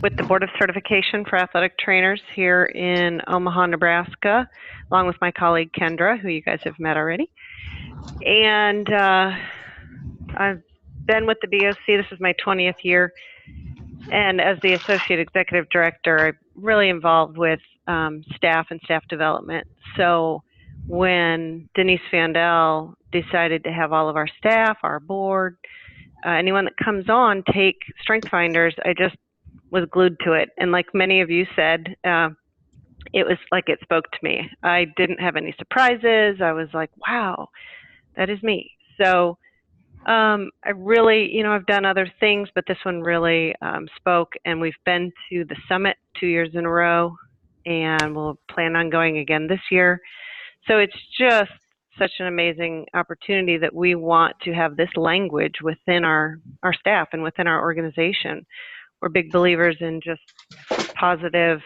with the Board of Certification for Athletic Trainers here in Omaha, Nebraska, along with my colleague Kendra, who you guys have met already. And I've been with the BOC, this is my 20th year, and as the Associate Executive Director, I'm really involved with staff and staff development. So when Denise Vandell decided to have all of our staff, our board, anyone that comes on take Strength Finders, I just was glued to it. And like many of you said, it was like it spoke to me. I didn't have any surprises. I was like, wow, that is me. So I really, I've done other things, but this one really spoke. And we've been to the summit 2 years in a row, and we'll plan on going again this year. So it's just such an amazing opportunity that we want to have this language within our staff and within our organization. We're big believers in just positive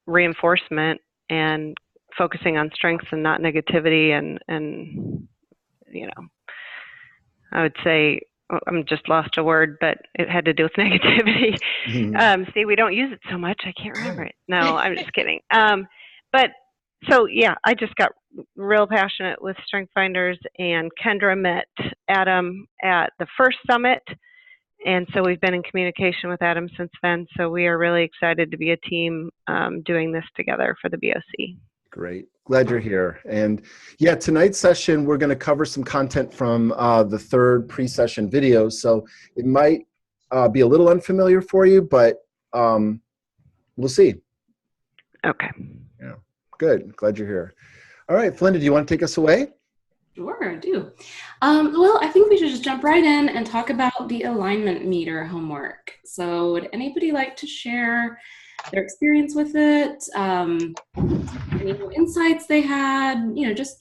reinforcement and focusing on strengths and not negativity. And I would say, I'm just lost a word, but it had to do with negativity. See, we don't use it so much, I can't remember it. No, I'm just kidding. But so, yeah, I just got real passionate with Strength Finders, and Kendra met Adam at the first summit. And so we've been in communication with Adam since then. So we are really excited to be a team doing this together for the BOC. Great. Glad you're here. And yeah, tonight's session, we're going to cover some content from the third pre-session video. So it might be a little unfamiliar for you, but we'll see. Okay. Yeah. Good. Glad you're here. All right, Flinda, do you want to take us away? Sure, I do. Well, I think we should just jump right in and talk about the alignment meter homework. So would anybody like to share their experience with it? Any insights they had? Just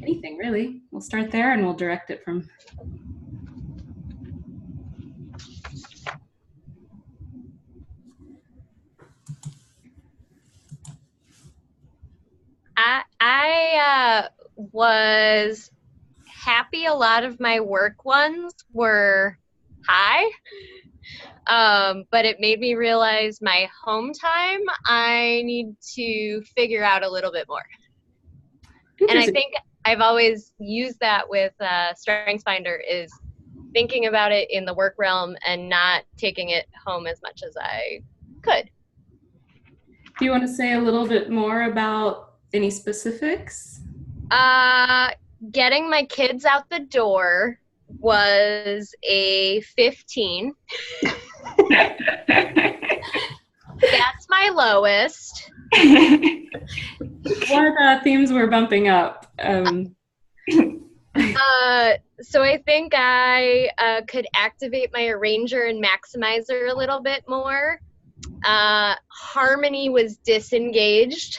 anything really. We'll start there and we'll direct it from. I was happy a lot of my work ones were high, but it made me realize my home time I need to figure out a little bit more. And I think I've always used that with StrengthsFinder, is thinking about it in the work realm and not taking it home as much as I could. Do you want to say a little bit more about any specifics? Getting my kids out the door was a 15. That's my lowest. What themes were bumping up? So I think I could activate my arranger and maximizer a little bit more. Harmony was disengaged.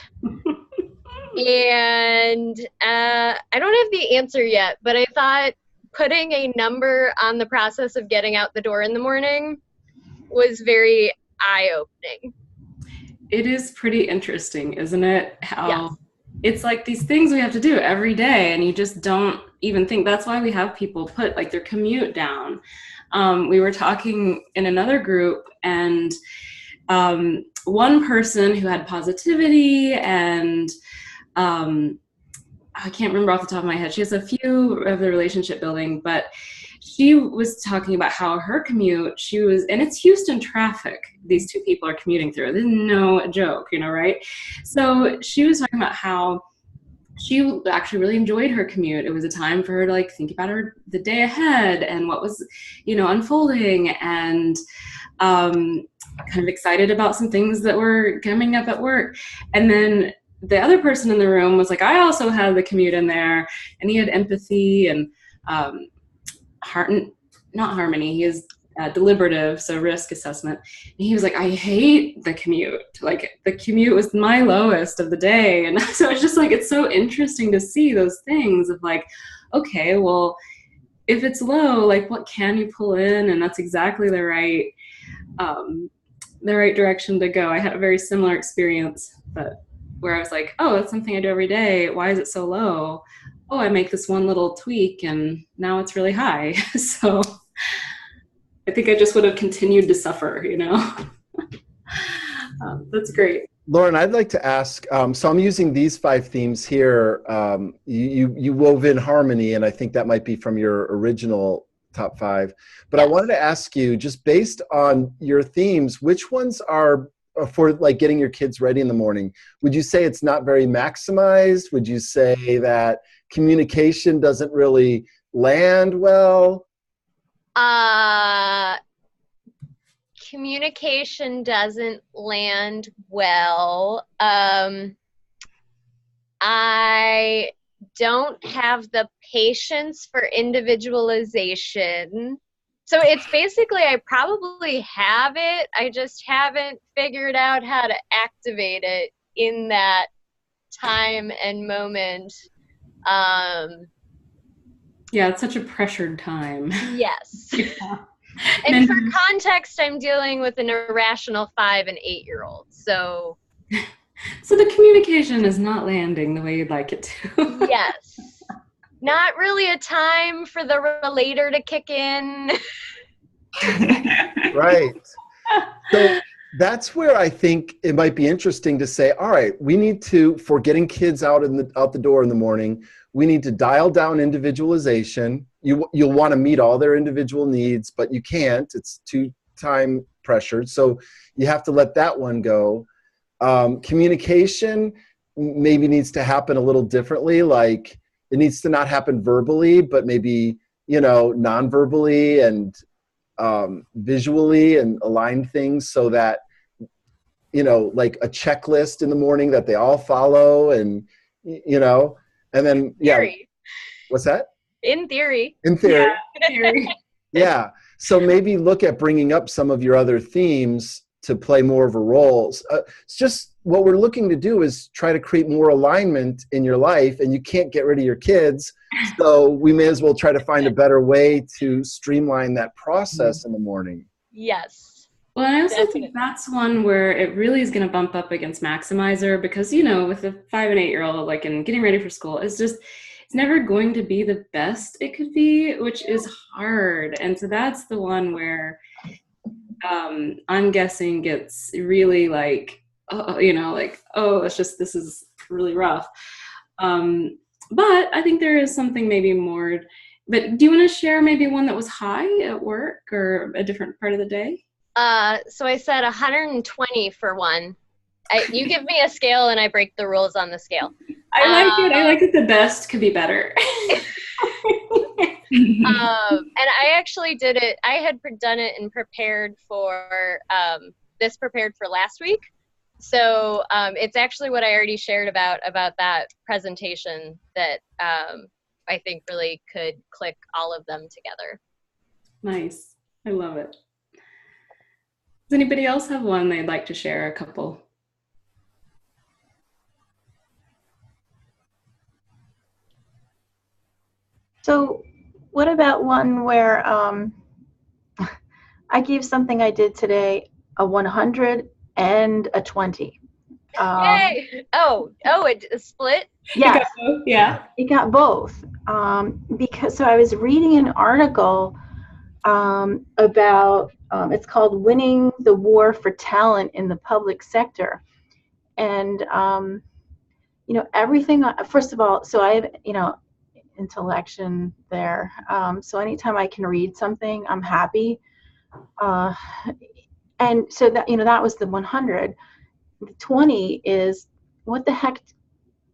And I don't have the answer yet, but I thought putting a number on the process of getting out the door in the morning was very eye-opening. It is pretty interesting, isn't it? How yes. It's like these things we have to do every day, and you just don't even think. That's why we have people put like their commute down. We were talking in another group, and one person who had positivity and I can't remember off the top of my head. She has a few of the relationship building, but she was talking about how her commute, and it's Houston traffic. These two people are commuting through. This is no joke, right? So she was talking about how she actually really enjoyed her commute. It was a time for her to like think about the day ahead and what was, unfolding, and kind of excited about some things that were coming up at work. And then the other person in the room was like, I also had the commute in there, and he had empathy and not harmony. He is deliberative, so risk assessment. And he was like, I hate the commute. Like the commute was my lowest of the day. And so it's just like, it's so interesting to see those things of like, okay, well, if it's low, like what can you pull in? And that's exactly the right direction to go. I had a very similar experience, but where I was like, oh, that's something I do every day. Why is it so low? Oh, I make this one little tweak and now it's really high. So I think I just would have continued to suffer, That's great. Lauren, I'd like to ask, so I'm using these 5 themes here. You wove in harmony, and I think that might be from your original top 5. But I Yes. wanted to ask you, just based on your themes, which ones are for like getting your kids ready in the morning? Would you say it's not very maximized? Would you say that communication doesn't really land well? Communication doesn't land well. I don't have the patience for individualization. So it's basically, I probably have it. I just haven't figured out how to activate it in that time and moment. Yeah, it's such a pressured time. Yes. Yeah. And for context, I'm dealing with an irrational 5 and 8-year-old. So the communication is not landing the way you'd like it to. yes, not really a time for the relator to kick in. Right. So that's where I think it might be interesting to say, all right, we need to, for getting kids out the door in the morning, we need to dial down individualization. You'll want to meet all their individual needs, but you can't. It's too time pressured. So you have to let that one go. Communication maybe needs to happen a little differently. Like it needs to not happen verbally, but maybe, non-verbally and visually, and align things so that, like a checklist in the morning that they all follow, and, and then, Theory. What's that? In theory. In theory. Yeah. Yeah. So maybe look at bringing up some of your other themes to play more of a role. It's just what we're looking to do is try to create more alignment in your life, and you can't get rid of your kids. So we may as well try to find a better way to streamline that process in the morning. Yes. Well, I also Definitely. think that's one where it really is going to bump up against Maximizer because, with a 5 and 8-year-old, like in getting ready for school, it's never going to be the best it could be, which is hard. And so that's the one where I'm guessing gets really like, this is really rough. But I think there is something maybe more. But do you want to share maybe one that was high at work or a different part of the day? So I said 120 for one. You give me a scale and I break the rules on the scale. I like it. I like it. The best could be better. And I actually did it. I had done it and prepared for last week. So it's actually what I already shared about that presentation that I think really could click all of them together. Nice. I love it. Does anybody else have one they'd like to share? A couple. So what about one where I gave something I did today a 100 and a 20? Yay! It split? Yes, Yeah. it got both. Because I was reading an article about, it's called Winning the War for Talent in the Public Sector. And, everything, first of all, so I have, intellection there. So anytime I can read something, I'm happy. And so that, that was the 100. The 20 is, what the heck?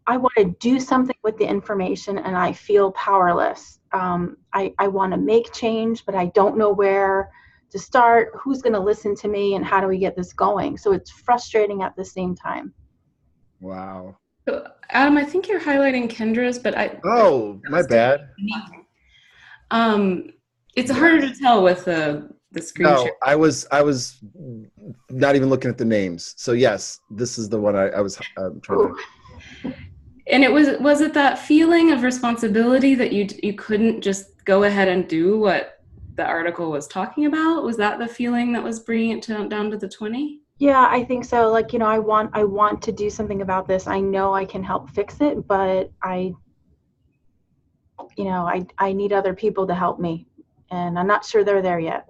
I want to do something with the information and I feel powerless. I want to make change, but I don't know where to start. Who's going to listen to me and how do we get this going? So it's frustrating at the same time. Wow. So, Adam, I think you're highlighting Kendra's, but My bad. It's harder to tell with the screen No, share. I was not even looking at the names. So yes, this is the one I was trying to. And was it that feeling of responsibility that you couldn't just go ahead and do what the article was talking about? Was that the feeling that was bringing it down to the 20? Yeah, I think so. Like, I want to do something about this. I know I can help fix it, but I need other people to help me, and I'm not sure they're there yet.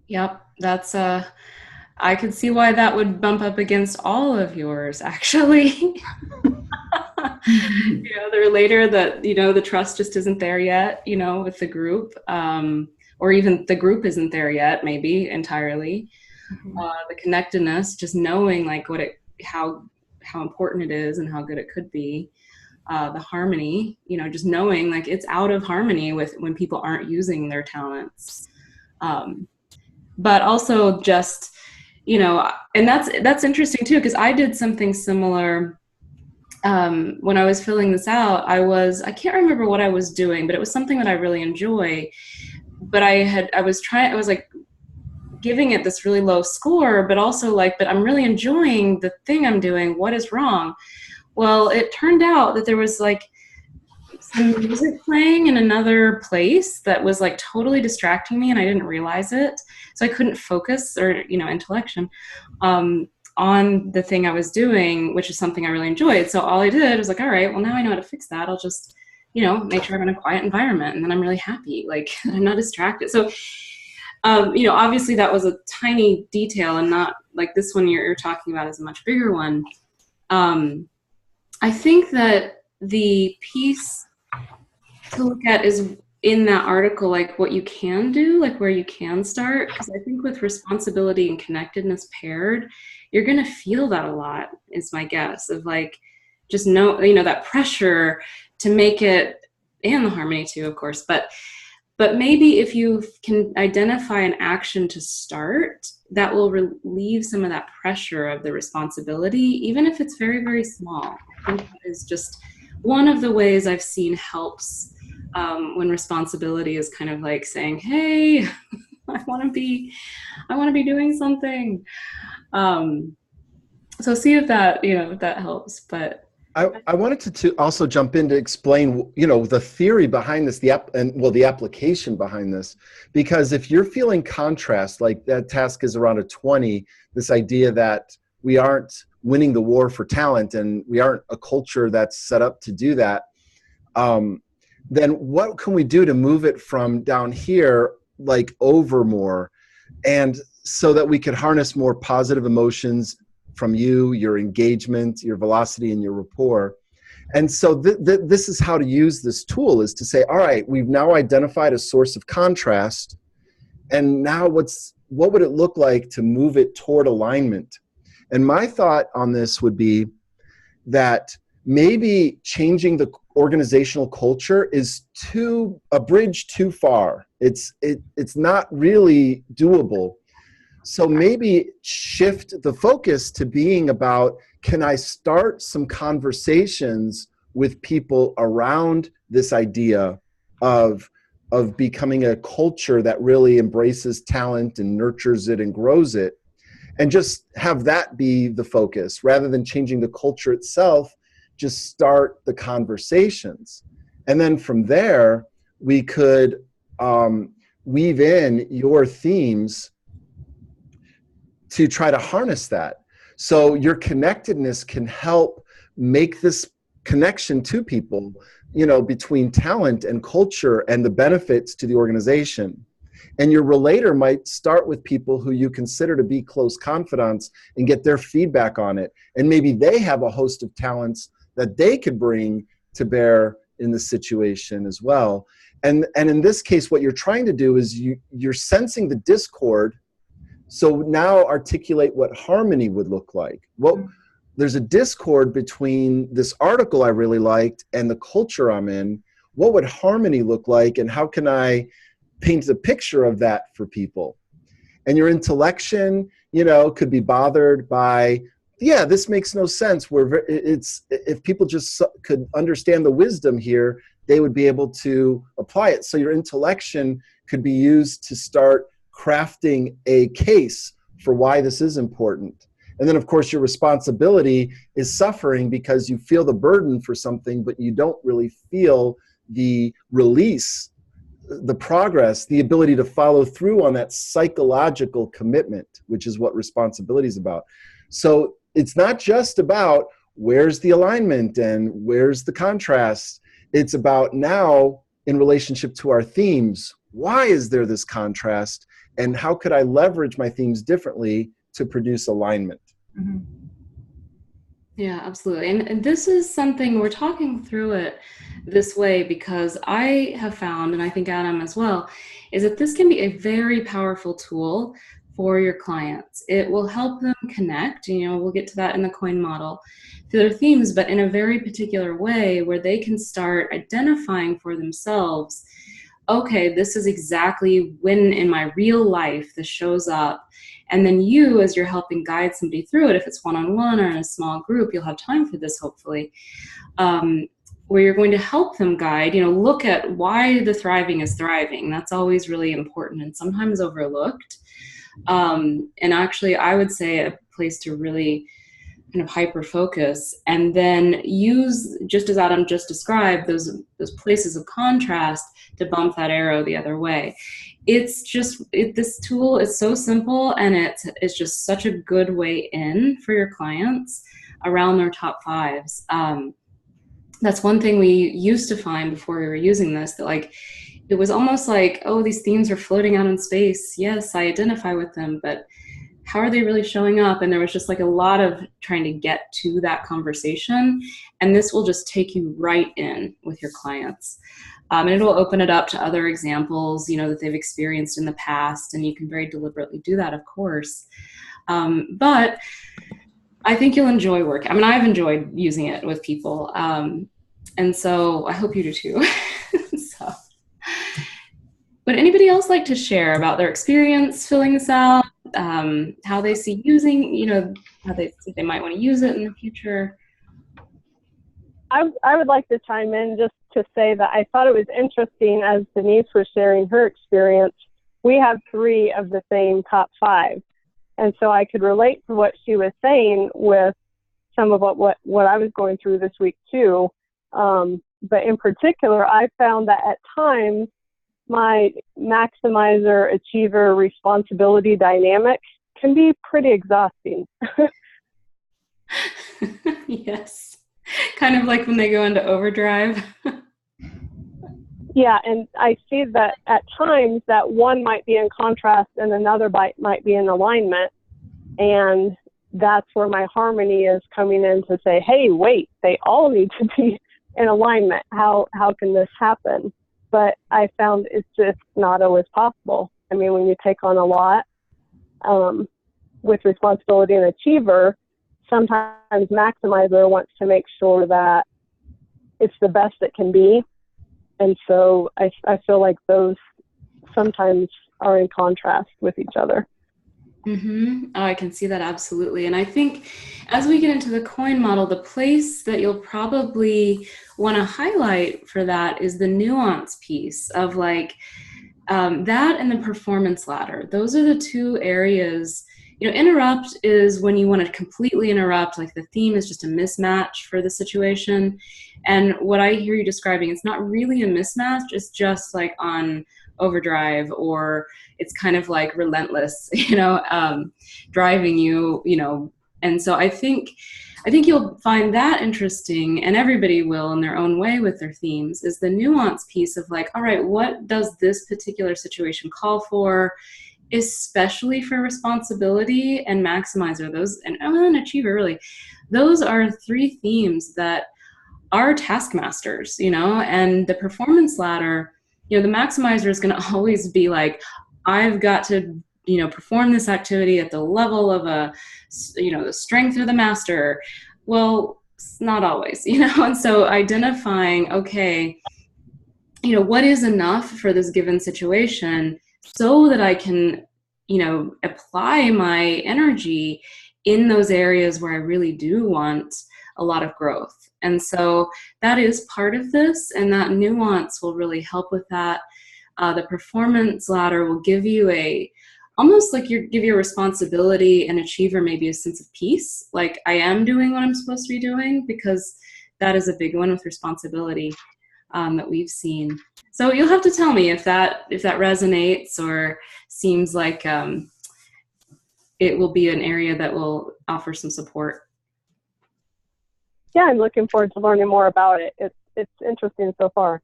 Yep, that's I could see why that would bump up against all of yours, actually. The relator that, the trust just isn't there yet, with the group, or even the group isn't there yet, maybe entirely. The connectedness, just knowing like how important it is and how good it could be. The harmony, just knowing like it's out of harmony with when people aren't using their talents. But also just, and that's interesting too, because I did something similar when I was filling this out. I can't remember what I was doing, but it was something that I really enjoy. But I was like giving it this really low score, but also like, but I'm really enjoying the thing I'm doing. What is wrong? Well, it turned out that there was like some music playing in another place that was like totally distracting me, and I didn't realize it. So I couldn't focus or, intellection on the thing I was doing, which is something I really enjoyed. So all I did was like, all right, well, now I know how to fix that. I'll just, make sure I'm in a quiet environment, and then I'm really happy. Like I'm not distracted. So, obviously that was a tiny detail, and not like this one you're talking about is a much bigger one. I think that the piece to look at is in that article, like what you can do, like where you can start. Because I think with responsibility and connectedness paired, you're going to feel that a lot, is my guess, of like, just that pressure to make it, and the harmony too, of course. But maybe if you can identify an action to start, that will relieve some of that pressure of the responsibility, even if it's very, very small. I think that is just one of the ways I've seen helps when responsibility is kind of like saying, hey, I want to be doing something. So see if that, if that helps. But I wanted to also jump in to explain, the theory behind this, the application behind this, because if you're feeling contrast, like that task is around a 20, this idea that we aren't winning the war for talent and we aren't a culture that's set up to do that, then what can we do to move it from down here, like over more, and so that we could harness more positive emotions from you, your engagement, your velocity, and your rapport. And so this is how to use this tool, is to say, all right, we've now identified a source of contrast, and now what would it look like to move it toward alignment? And my thought on this would be that maybe changing the organizational culture is a bridge too far. It's not really doable. So maybe shift the focus to being about, can I start some conversations with people around this idea of becoming a culture that really embraces talent and nurtures it and grows it, and just have that be the focus rather than changing the culture itself. Just start the conversations. And then from there, we could weave in your themes to try to harness that. So your connectedness can help make this connection to people, between talent and culture and the benefits to the organization. And your relator might start with people who you consider to be close confidants and get their feedback on it. And maybe they have a host of talents that they could bring to bear in the situation as well. And in this case, what you're trying to do is you're sensing the discord. So now articulate what harmony would look like. There's a discord between this article I really liked and the culture I'm in. What would harmony look like, and how can I paint a picture of that for people? And your intellection, could be bothered by, this makes no sense. If people just could understand the wisdom here, they would be able to apply it. So your intellection could be used to start crafting a case for why this is important. And then, of course, your responsibility is suffering because you feel the burden for something, but you don't really feel the release, the progress, the ability to follow through on that psychological commitment, which is what responsibility is about. So it's not just about where's the alignment and where's the contrast. It's about now, in relationship to our themes, why is there this contrast? And how could I leverage my themes differently to produce alignment. Mm-hmm. Yeah, absolutely. And this is something we're talking through it this way because I have found, and I think Adam as well, is that this can be a very powerful tool for your clients. It will help them connect, we'll get to that in the coin model, to their themes, but in a very particular way where they can start identifying for themselves, okay, this is exactly when in my real life this shows up. And then you, as you're helping guide somebody through it, if it's one-on-one or in a small group, you'll have time for this, hopefully, where you're going to help them guide, look at why the thriving is thriving. That's always really important and sometimes overlooked. And actually, I would say a place to really kind of hyper focus, and then use, just as Adam just described, those places of contrast to bump that arrow the other way. It's just, this tool is so simple, and it's just such a good way in for your clients around their top fives. That's one thing we used to find before we were using this, that like, it was almost like, oh, these themes are floating out in space. Yes, I identify with them, but how are they really showing up? And there was just like a lot of trying to get to that conversation. And this will just take you right in with your clients. And it'll open it up to other examples, that they've experienced in the past. And you can very deliberately do that, of course. But I think you'll enjoy work. I mean, I've enjoyed using it with people. And so I hope you do too. So, would anybody else like to share about their experience filling this out? How they see using, how they think they might want to use it in the future? I would like to chime in just to say that I thought it was interesting as Denise was sharing her experience. We have 3 of the same top 5. And so I could relate to what she was saying with some of what I was going through this week too. But in particular, I found that at times my maximizer, achiever, responsibility dynamic can be pretty exhausting. Yes. Kind of like when they go into overdrive. Yeah, and I see that at times that one might be in contrast and another might be in alignment. And that's where my harmony is coming in to say, hey, wait, they all need to be in alignment. How can this happen? But I found it's just not always possible. I mean, when you take on a lot with responsibility and achiever, sometimes maximizer wants to make sure that it's the best it can be. And so I feel like those sometimes are in contrast with each other. Mm-hmm. Oh, I can see that absolutely. And I think as we get into the coin model, the place that you'll probably want to highlight for that is the nuance piece of like that and the performance ladder. Those are the 2 areas. Interrupt is when you want to completely interrupt, like the theme is just a mismatch for the situation. And what I hear you describing, it's not really a mismatch, it's just like on overdrive, or it's kind of like relentless, driving you, and so I think you'll find that interesting, and everybody will in their own way with their themes, is the nuance piece of like, all right, what does this particular situation call for, especially for responsibility and maximizer, those, and achiever, really. Those are 3 themes that are taskmasters, and the performance ladder, the maximizer is going to always be like, I've got to, perform this activity at the level of the strength of the master. Well, it's not always, and so identifying, okay, what is enough for this given situation so that I can, apply my energy in those areas where I really do want a lot of growth. And so that is part of this, and that nuance will really help with that. The performance ladder will give you almost like give you a responsibility, and achiever maybe a sense of peace, like I am doing what I'm supposed to be doing, because that is a big one with responsibility that we've seen. So you'll have to tell me if that resonates or seems like it will be an area that will offer some support. Yeah, I'm looking forward to learning more about it. It's interesting so far.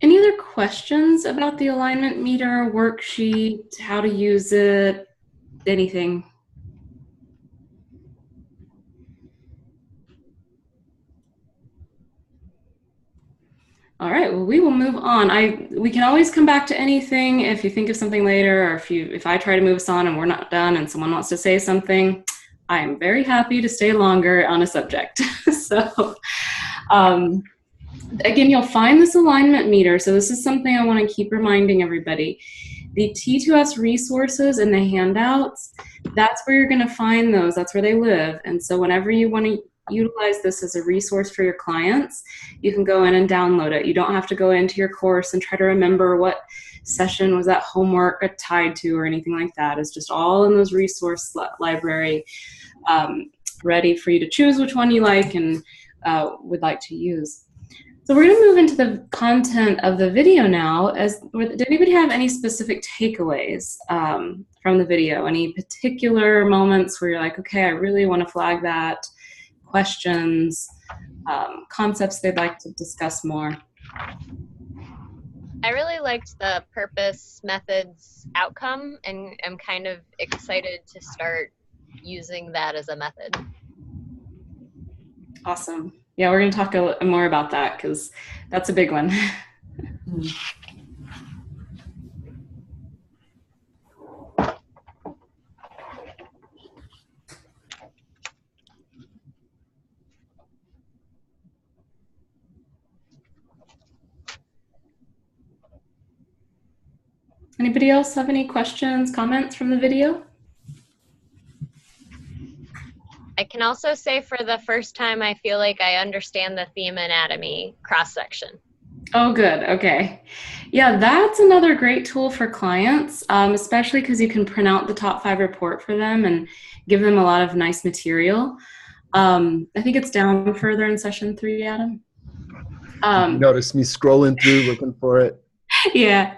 Any other questions about the alignment meter worksheet, how to use it, anything? All right, well, we will move on. We can always come back to anything if you think of something later, or if I try to move us on and we're not done and someone wants to say something, I am very happy to stay longer on a subject. So again, you'll find this alignment meter. So this is something I want to keep reminding everybody. The T2S resources and the handouts, that's where you're going to find those. That's where they live. And so whenever you want to utilize this as a resource for your clients, you can go in and download it. You don't have to go into your course and try to remember what session was that homework tied to or anything like that. It's just all in those resource library, ready for you to choose which one you like and would like to use. So we're going to move into the content of the video now. Did anybody have any specific takeaways from the video? Any particular moments where you're like, okay, I really want to flag that? Questions, concepts they'd like to discuss more? I really liked the purpose, methods, outcome, and I'm kind of excited to start using that as a method. Awesome. Yeah, we're going to talk a little more about that because that's a big one. Anybody else have any questions, comments from the video? I can also say for the first time, I feel like I understand the theme anatomy cross-section. Oh, good. Okay. Yeah, that's another great tool for clients, especially because you can print out the top 5 report for them and give them a lot of nice material. I think it's down further in session 3, Adam. Notice me scrolling through looking for it. Yeah.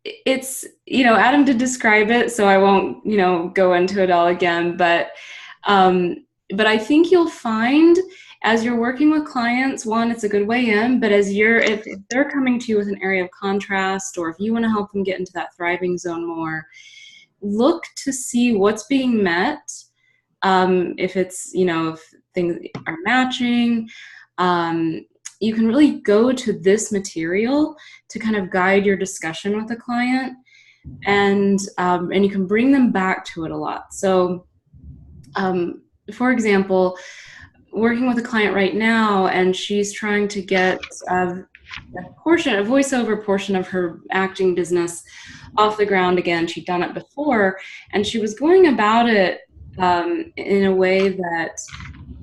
It's, Adam did describe it, so I won't, go into it all again, but I think you'll find as you're working with clients, one, it's a good way in, but if they're coming to you with an area of contrast, or if you want to help them get into that thriving zone more, look to see what's being met. If it's, if things are matching, you can really go to this material to kind of guide your discussion with the client, and you can bring them back to it a lot. So, for example, working with a client right now, and she's trying to get a voiceover portion of her acting business off the ground again. She'd done it before, and she was going about it in a way that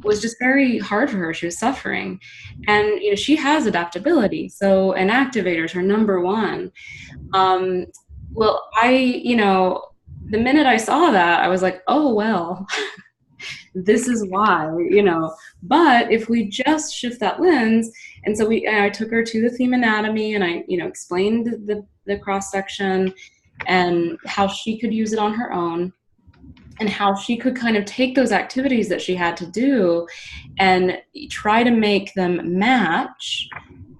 was just very hard for her. She was suffering, and she has adaptability. So, and activators are number one. Well, the minute I saw that, I was like, oh well. This is why, but if we just shift that lens, and so I took her to the theme anatomy, and I, explained the cross section and how she could use it on her own, and how she could kind of take those activities that she had to do and try to make them match,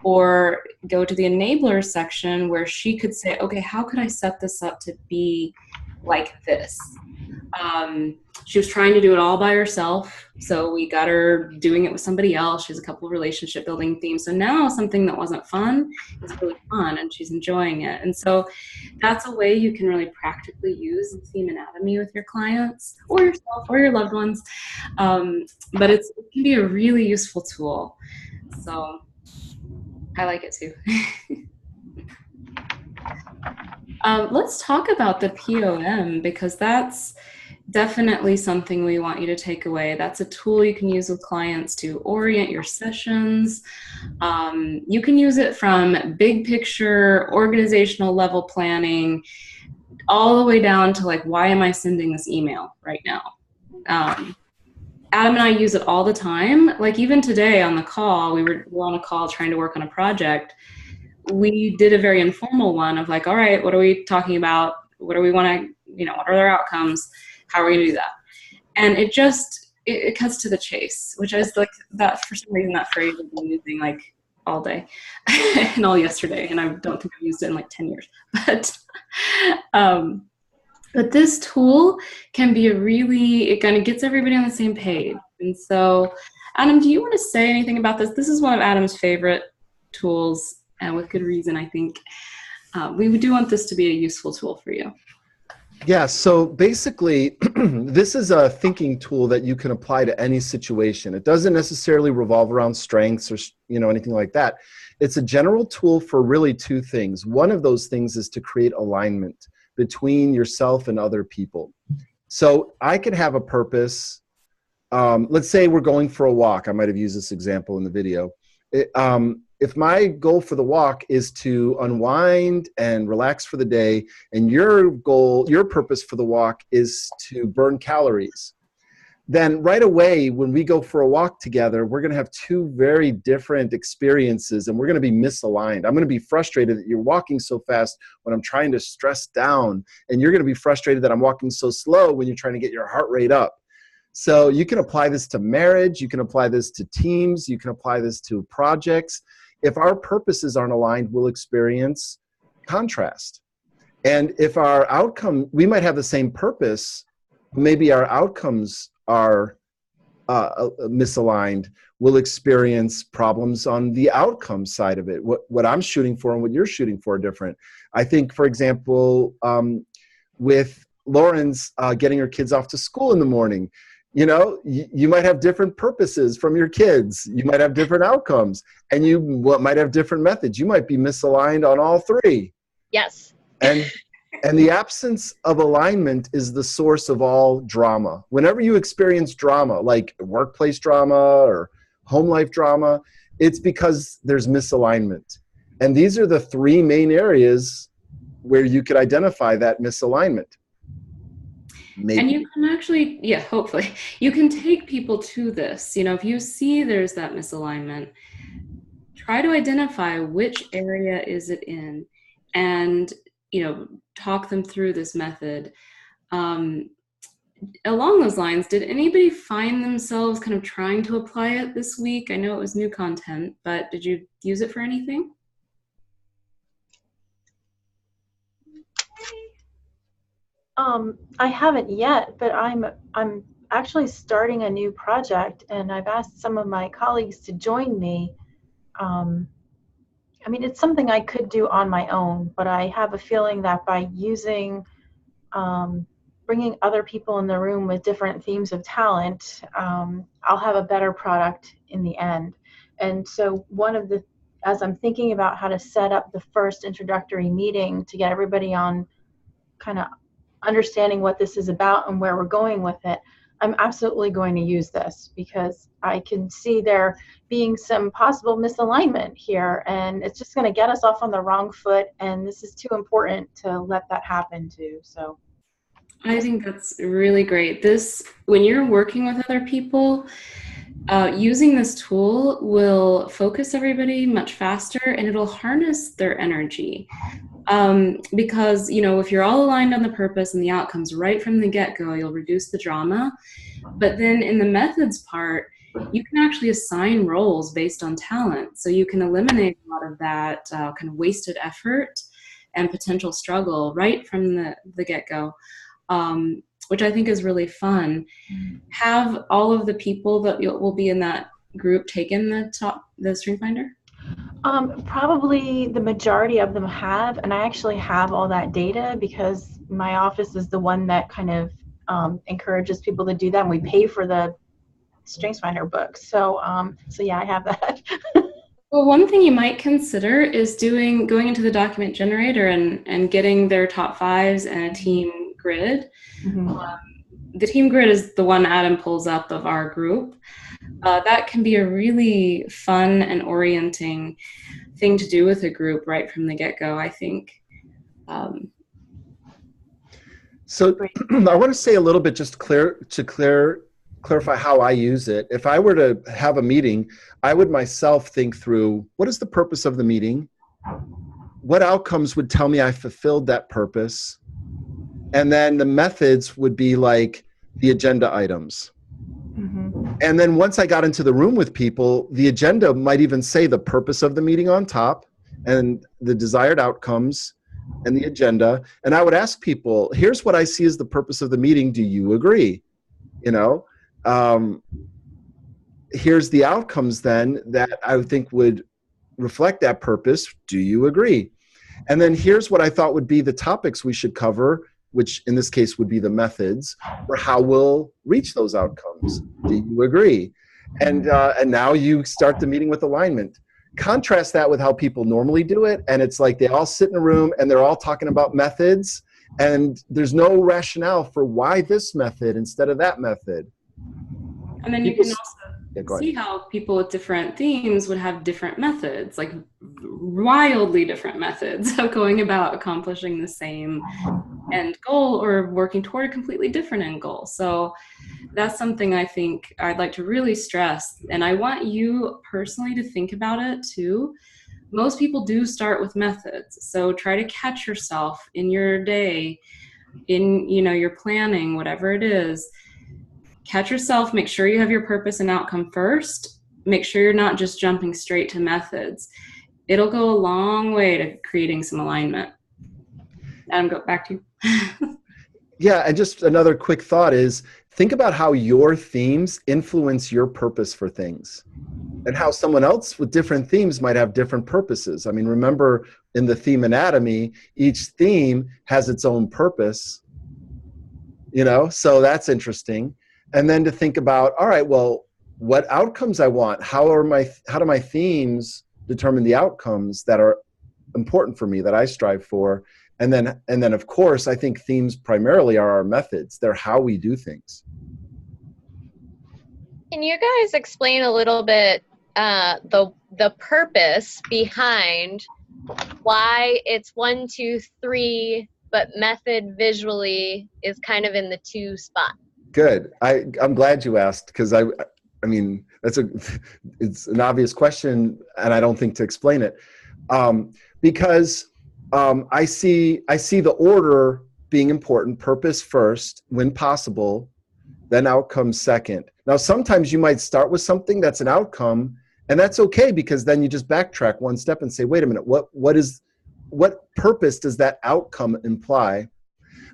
or go to the enabler section where she could say, okay, how could I set this up to be like this? She was trying to do it all by herself, so we got her doing it with somebody else. She has a couple of relationship building themes. So now something that wasn't fun is really fun, and she's enjoying it. And so that's a way you can really practically use the theme anatomy with your clients or yourself or your loved ones. But it can be a really useful tool. So I like it too. Let's talk about the POM, because that's definitely something we want you to take away. That's a tool you can use with clients to orient your sessions. You can use it from big picture, organizational level planning, all the way down to like, why am I sending this email right now? Adam and I use it all the time. Like even today on the call, we were on a call trying to work on a project. We did a very informal one of like, all right, what are we talking about? What do we want to, what are their outcomes? How are we going to do that? And it cuts to the chase, which is like that, for some reason, that phrase I've been using, like, all day and all yesterday, and I don't think I've used it in like 10 years. But this tool can be it kind of gets everybody on the same page. And so, Adam, do you want to say anything about this? This is one of Adam's favorite tools, and with good reason, I think. We do want this to be a useful tool for you. Yeah, so basically, this is a thinking tool that you can apply to any situation. It doesn't necessarily revolve around strengths or anything like that. It's a general tool for really two things. One of those things is to create alignment between yourself and other people. So I could have a purpose. Let's say we're going for a walk. I might have used this example in the video. If my goal for the walk is to unwind and relax for the day, and your purpose for the walk is to burn calories, then right away, when we go for a walk together, we're going to have two very different experiences, and we're going to be misaligned. I'm going to be frustrated that you're walking so fast when I'm trying to stress down, and you're going to be frustrated that I'm walking so slow when you're trying to get your heart rate up. So you can apply this to marriage, you can apply this to teams, you can apply this to projects. If our purposes aren't aligned, we'll experience contrast. And if our outcome, we might have the same purpose, maybe our outcomes are misaligned, we'll experience problems on the outcome side of it. What I'm shooting for and what you're shooting for are different. I think, for example, with Lauren's getting her kids off to school in the morning, you might have different purposes from your kids. You might have different outcomes, and you might have different methods. You might be misaligned on all three. Yes. And the absence of alignment is the source of all drama. Whenever you experience drama, like workplace drama or home life drama, it's because there's misalignment. And these are the three main areas where you could identify that misalignment. Maybe. And you can actually, hopefully, you can take people to this. If you see there's that misalignment, try to identify which area is it in, and, talk them through this method. Along those lines, did anybody find themselves kind of trying to apply it this week? I know it was new content, but did you use it for anything? I haven't yet, but I'm actually starting a new project, and I've asked some of my colleagues to join me. It's something I could do on my own, but I have a feeling that by bringing other people in the room with different themes of talent, I'll have a better product in the end. And so as I'm thinking about how to set up the first introductory meeting to get everybody on kind of understanding what this is about and where we're going with it, I'm absolutely going to use this because I can see there being some possible misalignment here, and it's just going to get us off on the wrong foot, and this is too important to let that happen too. So I think that's really great. When you're working with other people, using this tool will focus everybody much faster, and it'll harness their energy. Because, if you're all aligned on the purpose and the outcomes right from the get-go, you'll reduce the drama. But then in the methods part, you can actually assign roles based on talent. So you can eliminate a lot of that kind of wasted effort and potential struggle right from the get-go, which I think is really fun. Have all of the people that will be in that group taken the Strength Finder? Probably the majority of them have, and I actually have all that data because my office is the one that kind of encourages people to do that, and we pay for the StrengthsFinder books. So yeah, I have that. Well, one thing you might consider is going into the document generator and getting their top fives and a team grid. Mm-hmm. The team grid is the one Adam pulls up of our group. That can be a really fun and orienting thing to do with a group right from the get-go, I think. So I want to say a little bit just to clarify how I use it. If I were to have a meeting, I would myself think through, what is the purpose of the meeting? What outcomes would tell me I fulfilled that purpose? And then the methods would be like the agenda items. Mm-hmm. And then once I got into the room with people, the agenda might even say the purpose of the meeting on top and the desired outcomes and the agenda. And I would ask people, here's what I see as the purpose of the meeting. Do you agree? You know, here's the outcomes then that I would think would reflect that purpose. Do you agree? And then here's what I thought would be the topics we should cover, which in this case would be the methods for how we'll reach those outcomes. Do you agree? And now you start the meeting with alignment. Contrast that with how people normally do it, and it's like they all sit in a room and they're all talking about methods, and there's no rationale for why this method instead of that method. And then you can also see how people with different themes would have different methods, like wildly different methods of going about accomplishing the same end goal or working toward a completely different end goal. So that's something I think I'd like to really stress. And I want you personally to think about it too. Most people do start with methods. So try to catch yourself in your day, in, you know, your planning, whatever it is. Catch yourself, make sure you have your purpose and outcome first. Make sure you're not just jumping straight to methods. It'll go a long way to creating some alignment. Adam, go back to you. Yeah, and just another quick thought is, think about how your themes influence your purpose for things, and how someone else with different themes might have different purposes. I mean, remember in the theme anatomy, each theme has its own purpose, you know, so that's interesting. And then to think about, all right, well, what outcomes I want? How do my themes determine the outcomes that are important for me, that I strive for? And then of course, I think themes primarily are our methods. They're how we do things. Can you guys explain a little bit the purpose behind why it's 1, 2, 3, but method visually is kind of in the 2 spot? Good. I'm glad you asked, because I mean, it's an obvious question, and I don't think to explain it, because I see the order being important. Purpose first, when possible, then outcomes second. Now, sometimes you might start with something that's an outcome, and that's okay, because then you just backtrack one step and say, wait a minute, what purpose does that outcome imply?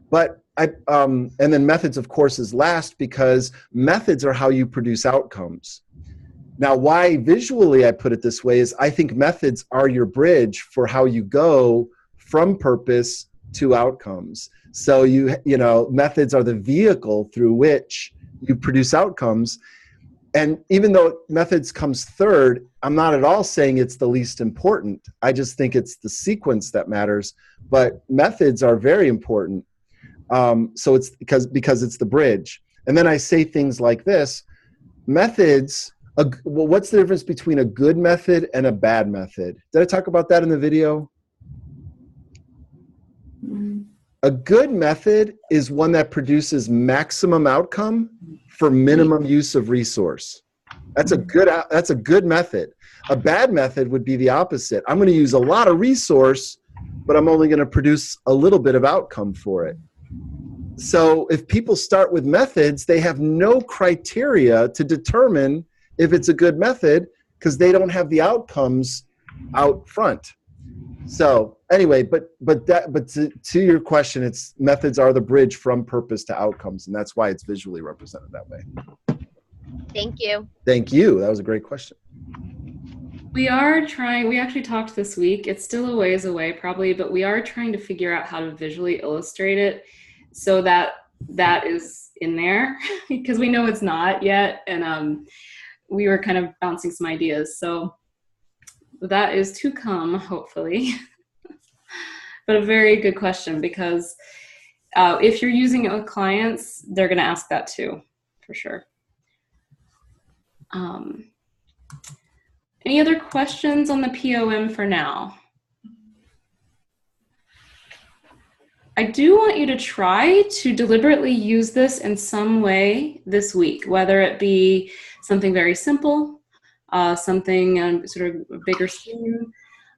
But and then methods, of course, is last, because methods are how you produce outcomes. Now, why visually I put it this way is I think methods are your bridge for how you go from purpose to outcomes. So you know, methods are the vehicle through which you produce outcomes. And even though methods comes third, I'm not at all saying it's the least important. I just think it's the sequence that matters. But methods are very important. So it's because it's the bridge. And then I say things like this: methods, well, what's the difference between a good method and a bad method? Did I talk about that in the video? A good method is one that produces maximum outcome for minimum use of resource. That's a good method. A bad method would be the opposite. I'm going to use a lot of resource, but I'm only going to produce a little bit of outcome for it. So if people start with methods, they have no criteria to determine if it's a good method, because they don't have the outcomes out front. So anyway, but to your question, it's methods are the bridge from purpose to outcomes, and that's why it's visually represented that way. Thank you. Thank you. That was a great question. We actually talked this week, it's still a ways away probably, but we are trying to figure out how to visually illustrate it so that is in there, because we know it's not yet, and we were kind of bouncing some ideas. So that is to come, hopefully. But a very good question, because if you're using it with clients, they're going to ask that too, for sure. Any other questions on the POM for now? I do want you to try to deliberately use this in some way this week, whether it be something very simple, something sort of a bigger scheme,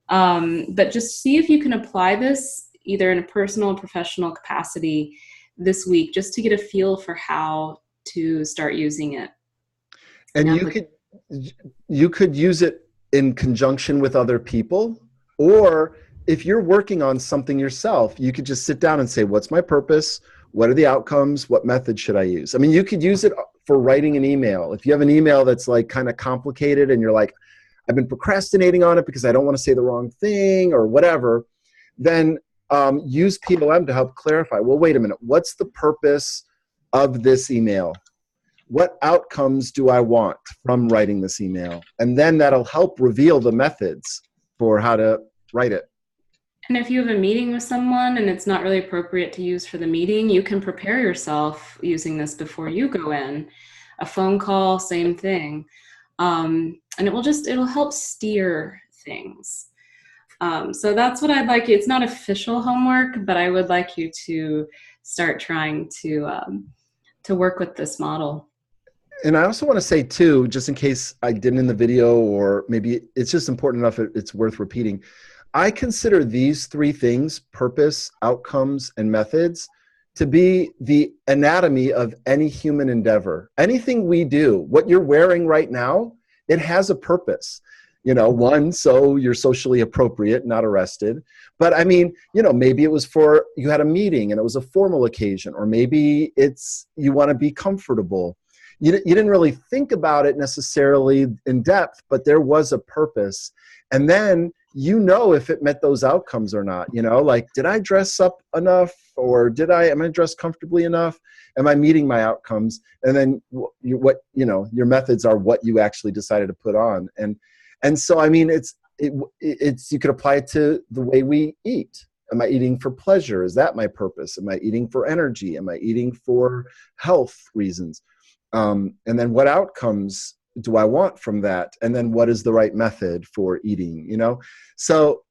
but just see if you can apply this either in a personal or professional capacity this week, just to get a feel for how to start using it. And you could use it in conjunction with other people, or if you're working on something yourself, you could just sit down and say, what's my purpose? What are the outcomes? What method should I use? I mean, you could use it for writing an email. If you have an email that's like kind of complicated and you're like, I've been procrastinating on it because I don't want to say the wrong thing or whatever, then use PLM to help clarify. Well, wait a minute. What's the purpose of this email? What outcomes do I want from writing this email? And then that'll help reveal the methods for how to write it. And if you have a meeting with someone and it's not really appropriate to use for the meeting, you can prepare yourself using this before you go in. A phone call, same thing. And it'll help steer things. So that's what I'd like you, it's not official homework, but I would like you to start trying to work with this model. And I also want to say too, just in case I didn't in the video, or maybe it's just important enough it's worth repeating. I consider these three things, purpose, outcomes, and methods, to be the anatomy of any human endeavor. Anything we do, what you're wearing right now, it has a purpose. One, so you're socially appropriate, not arrested. But I mean, maybe it was for, you had a meeting and it was a formal occasion, or maybe it's, you want to be comfortable. You didn't really think about it necessarily in depth, but there was a purpose. And then if it met those outcomes or not, like, did I dress up enough, or am I dressed comfortably enough? Am I meeting my outcomes? And then your methods are what you actually decided to put on. And so, I mean, it's you could apply it to the way we eat. Am I eating for pleasure? Is that my purpose? Am I eating for energy? Am I eating for health reasons? And then what outcomes do I want from that? And then what is the right method for eating, So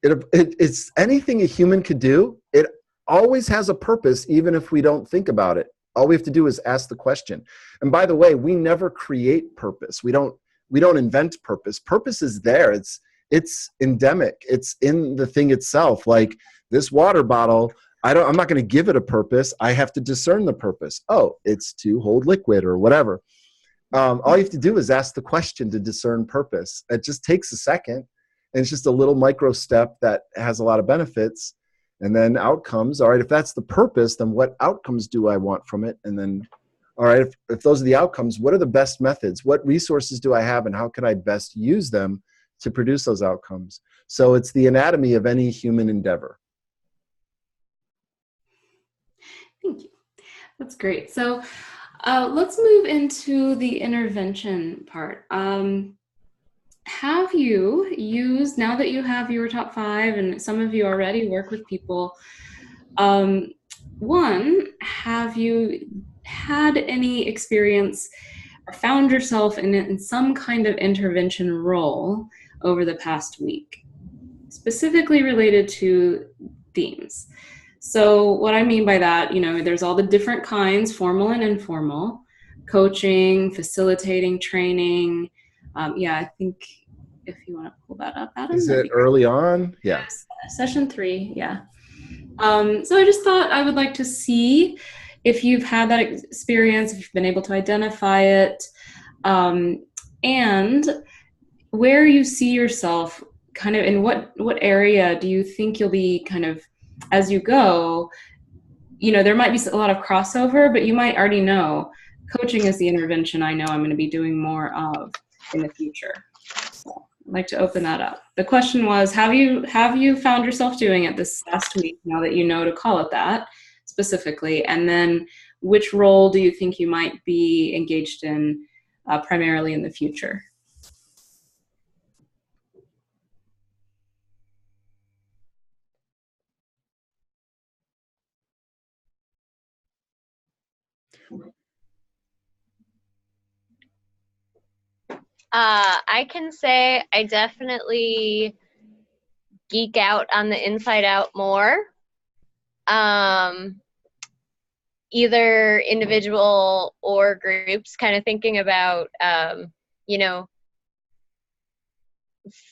it's anything a human could do. It always has a purpose, even if we don't think about it. All we have to do is ask the question. And by the way, we never create purpose. We don't invent purpose. Purpose is there. It's endemic. It's in the thing itself. Like this water bottle, I'm not going to give it a purpose. I have to discern the purpose. Oh, it's to hold liquid or whatever. All you have to do is ask the question to discern purpose. It just takes a second, and it's just a little micro step that has a lot of benefits. And then outcomes. All right, if that's the purpose, then what outcomes do I want from it? And then, all right, if those are the outcomes, what are the best methods? What resources do I have, and how can I best use them to produce those outcomes? So it's the anatomy of any human endeavor. Thank you. That's great. So let's move into the intervention part. Have you used, now that you have your top 5 and some of you already work with people, one, have you had any experience or found yourself in some kind of intervention role over the past week, specifically related to themes? So what I mean by that, there's all the different kinds, formal and informal, coaching, facilitating, training. I think if you want to pull that up, Adam. Is it early on? Yeah. Yes, session 3, yeah. So I just thought I would like to see if you've had that experience, if you've been able to identify it, and where you see yourself kind of in what area do you think you'll be kind of, as you go, there might be a lot of crossover, but you might already know coaching is the intervention I know I'm going to be doing more of in the future. So I'd like to open that up. The question was, have you found yourself doing it this last week, now that you know to call it that specifically? And then which role do you think you might be engaged in primarily in the future? I can say I definitely geek out on the Inside Out more. Either individual or groups, kind of thinking about,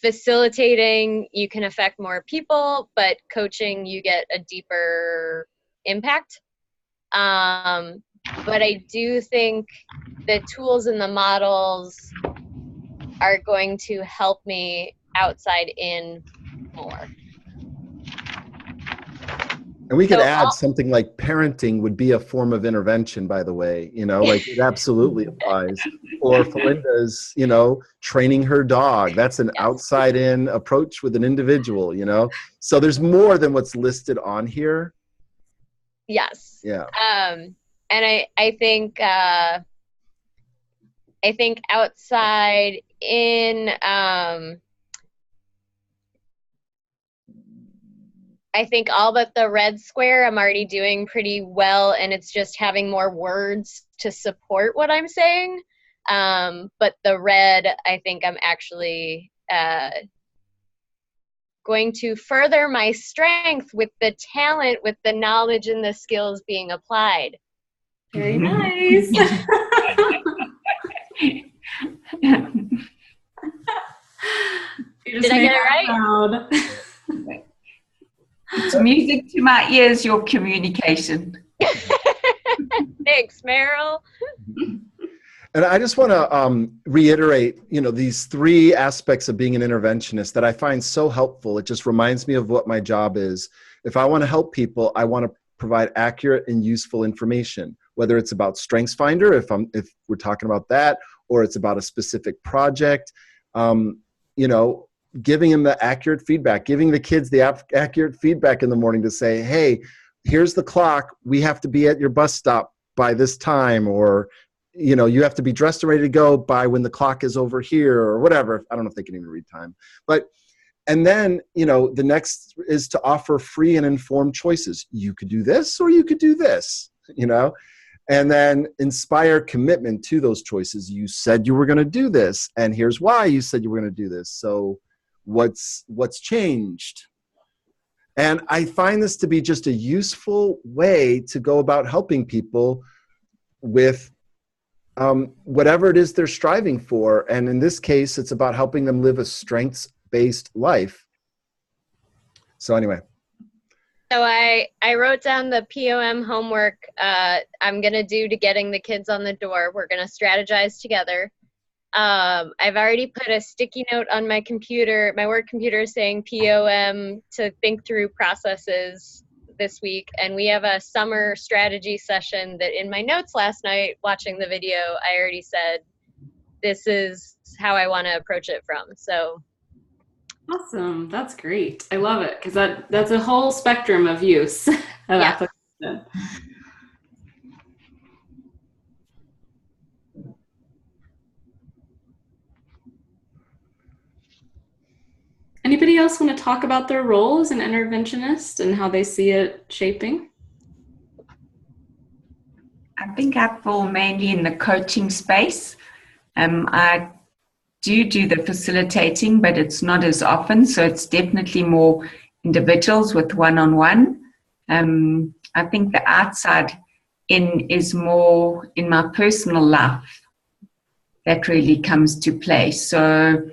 facilitating, you can affect more people, but coaching, you get a deeper impact. but I do think the tools and the models are going to help me outside in more. And we could So add something like parenting would be a form of intervention, by the way, like it absolutely applies. Or Felinda's, training her dog. That's an outside in approach with an individual, So there's more than what's listed on here. Yes. Yeah. And I think outside in, I think all but the red square I'm already doing pretty well, and it's just having more words to support what I'm saying. But the red, I think I'm actually going to further my strength with the talent, with the knowledge and the skills being applied. Very nice. Did I get it right? Proud. It's music to my ears, your communication. Thanks, Meryl. And I just want to reiterate, these three aspects of being an interventionist that I find so helpful. It just reminds me of what my job is. If I want to help people, I want to provide accurate and useful information, whether it's about StrengthsFinder, if we're talking about that, or it's about a specific project, giving them the accurate feedback, giving the kids the accurate feedback in the morning to say, hey, here's the clock. We have to be at your bus stop by this time, or, you have to be dressed and ready to go by when the clock is over here, or whatever. I don't know if they can even read time. And then, the next is to offer free and informed choices. You could do this, or you could do this, and then inspire commitment to those choices. You said you were going to do this, and here's why you said you were going to do this. So what's changed? And I find this to be just a useful way to go about helping people with whatever it is they're striving for. And in this case, it's about helping them live a strengths-based life. So anyway. So I wrote down the POM homework I'm going to do to getting the kids on the door. We're going to strategize together. I've already put a sticky note on my computer, my work computer, saying POM to think through processes this week. And we have a summer strategy session that in my notes last night, watching the video, I already said, this is how I want to approach it from. So. Awesome. That's great. I love it, because that's a whole spectrum of use of application. Anybody else want to talk about their role as an interventionist and how they see it shaping? I think I fall mainly in the coaching space. I do the facilitating, but it's not as often. So it's definitely more individuals with one-on-one. I think the outside in is more in my personal life that really comes to play. So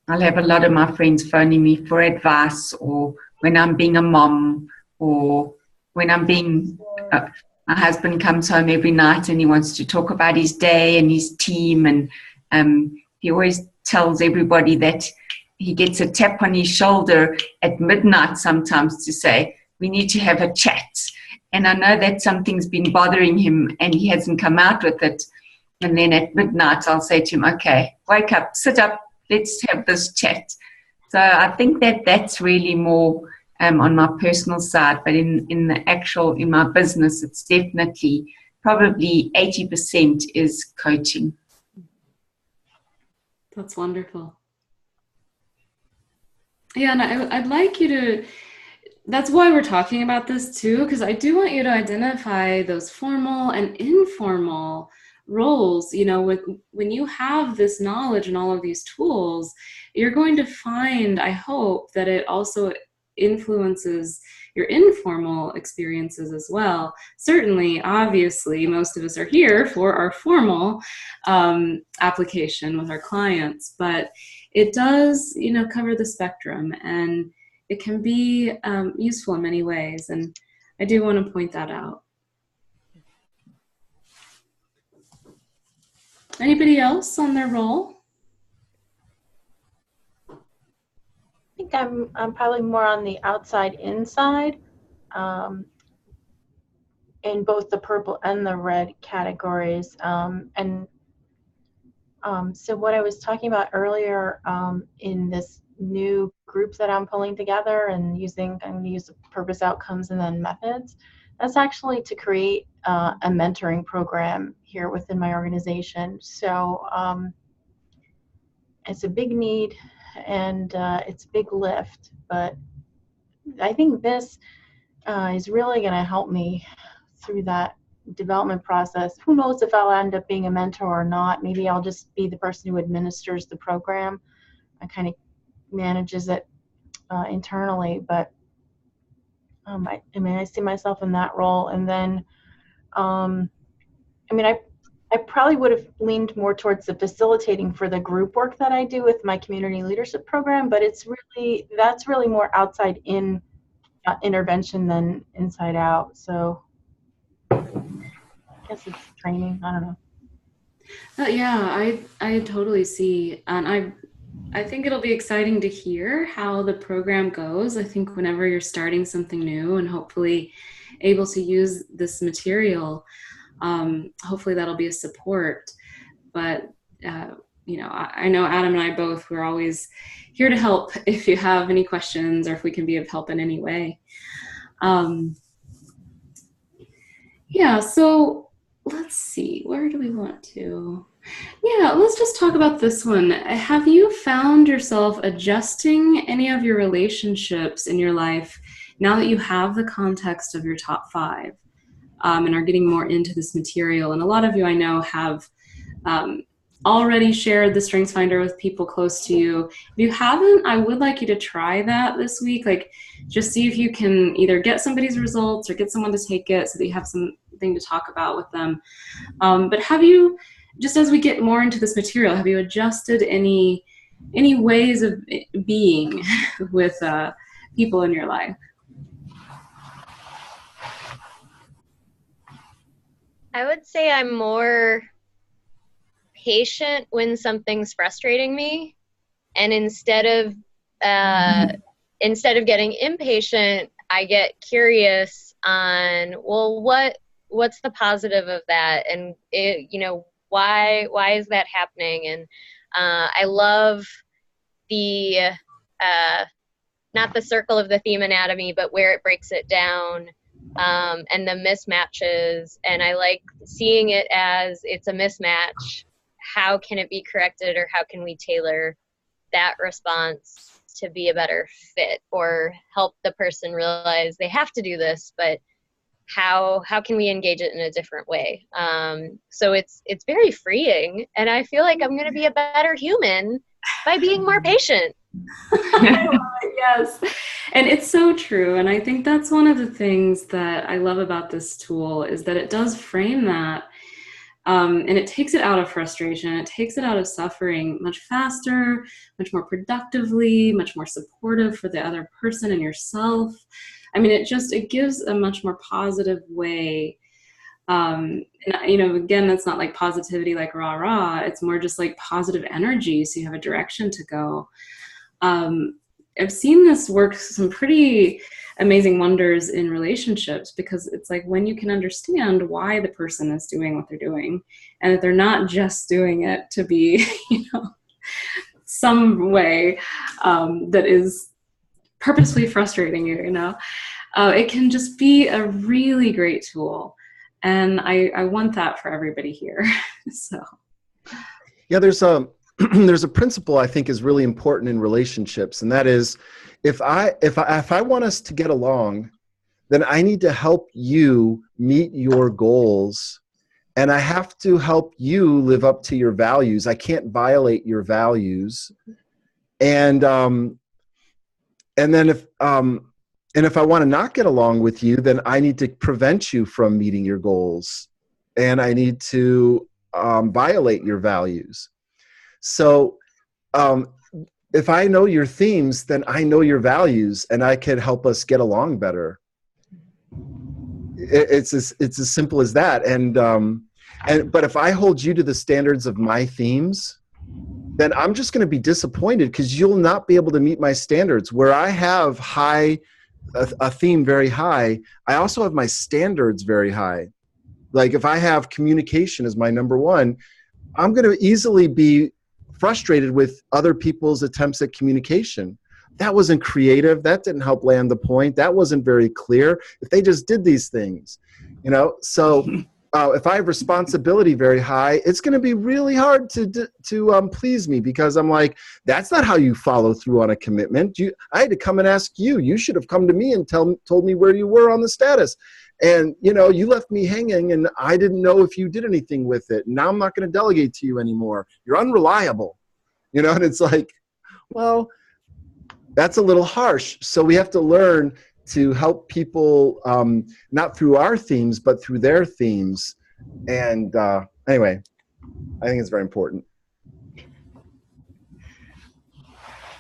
I'll have a lot of my friends phoning me for advice, or when I'm being a mom, or when I'm being, my husband comes home every night and he wants to talk about his day and his team. And he always tells everybody that he gets a tap on his shoulder at midnight sometimes to say, we need to have a chat. And I know that something's been bothering him and he hasn't come out with it. And then at midnight, I'll say to him, okay, wake up, sit up, let's have this chat. So I think that's really more on my personal side, but in my business, it's definitely probably 80% is coaching. That's wonderful. Yeah, and I'd like you to, that's why we're talking about this too, because I do want you to identify those formal and informal roles. When you have this knowledge and all of these tools, you're going to find, I hope, that it also influences your informal experiences as well. Certainly, obviously, most of us are here for our formal application with our clients, but it does, cover the spectrum, and it can be useful in many ways. And I do want to point that out. Anybody else on their role? I think I'm probably more on the outside inside, in both the purple and the red categories. So what I was talking about earlier, in this new group that I'm pulling together and I'm going to use the purpose, outcomes, and then methods. That's actually to create a mentoring program here within my organization. So it's a big need, and it's a big lift, but I think this is really going to help me through that development process. Who knows if I'll end up being a mentor or not. Maybe I'll just be the person who administers the program and kind of manages it internally, but I see myself in that role. And then I probably would have leaned more towards the facilitating for the group work that I do with my community leadership program, but that's really more outside in intervention than inside out. So I guess it's training. I don't know. Yeah, I totally see. And I think it'll be exciting to hear how the program goes. I think whenever you're starting something new and hopefully able to use this material, hopefully that'll be a support. But, I know Adam and I both, we're always here to help if you have any questions or if we can be of help in any way. So let's see, where do we want to? Yeah, let's just talk about this one. Have you found yourself adjusting any of your relationships in your life now that you have the context of your top 5 and are getting more into this material? And a lot of you I know have already shared the StrengthsFinder with people close to you. If you haven't, I would like you to try that this week. Like, just see if you can either get somebody's results or get someone to take it so that you have something to talk about with them. But have you, just as we get more into this material, have you adjusted any ways of being with people in your life? I would say I'm more patient when something's frustrating me, and instead of getting impatient, I get curious on, well, what's the positive of that, and why is that happening? And I love the not the circle of the theme anatomy, but where it breaks it down, and the mismatches. And I like seeing it as it's a mismatch. How can it be corrected, or how can we tailor that response to be a better fit, or help the person realize they have to do this, but how can we engage it in a different way? So it's very freeing, and I feel like I'm going to be a better human by being more patient. Yes, and it's so true. And I think that's one of the things that I love about this tool, is that it does frame that, and it takes it out of frustration, it takes it out of suffering much faster, much more productively, much more supportive for the other person and yourself. I mean, it gives a much more positive way. And again, that's not like positivity like rah, it's more just like positive energy, so you have a direction to go. I've seen this work some pretty amazing wonders in relationships, because it's like when you can understand why the person is doing what they're doing, and that they're not just doing it to be, some way that is purposely frustrating you, it can just be a really great tool. And I want that for everybody here. So. Yeah, there's a principle I think is really important in relationships, and that is, if I want us to get along, then I need to help you meet your goals, and I have to help you live up to your values. I can't violate your values, and then if I want to not get along with you, then I need to prevent you from meeting your goals, and I need to violate your values. So if I know your themes, then I know your values, and I can help us get along better. It's as simple as that. And But if I hold you to the standards of my themes, then I'm just going to be disappointed because you'll not be able to meet my standards. Where I have a theme very high, I also have my standards very high. Like if I have communication as my number one, I'm going to easily be frustrated with other people's attempts at communication. That wasn't creative. That didn't help land the point. That wasn't very clear. If they just did these things, you know, so if I have responsibility very high, it's going to be really hard to please me because I'm like, that's not how you follow through on a commitment. I had to come and ask you. You should have come to me and told me where you were on the status. And, you know, you left me hanging and I didn't know if you did anything with it. Now I'm not going to delegate to you anymore. You're unreliable, you know, and it's like, well, that's a little harsh. So we have to learn to help people, not through our themes, but through their themes. And anyway, I think it's very important.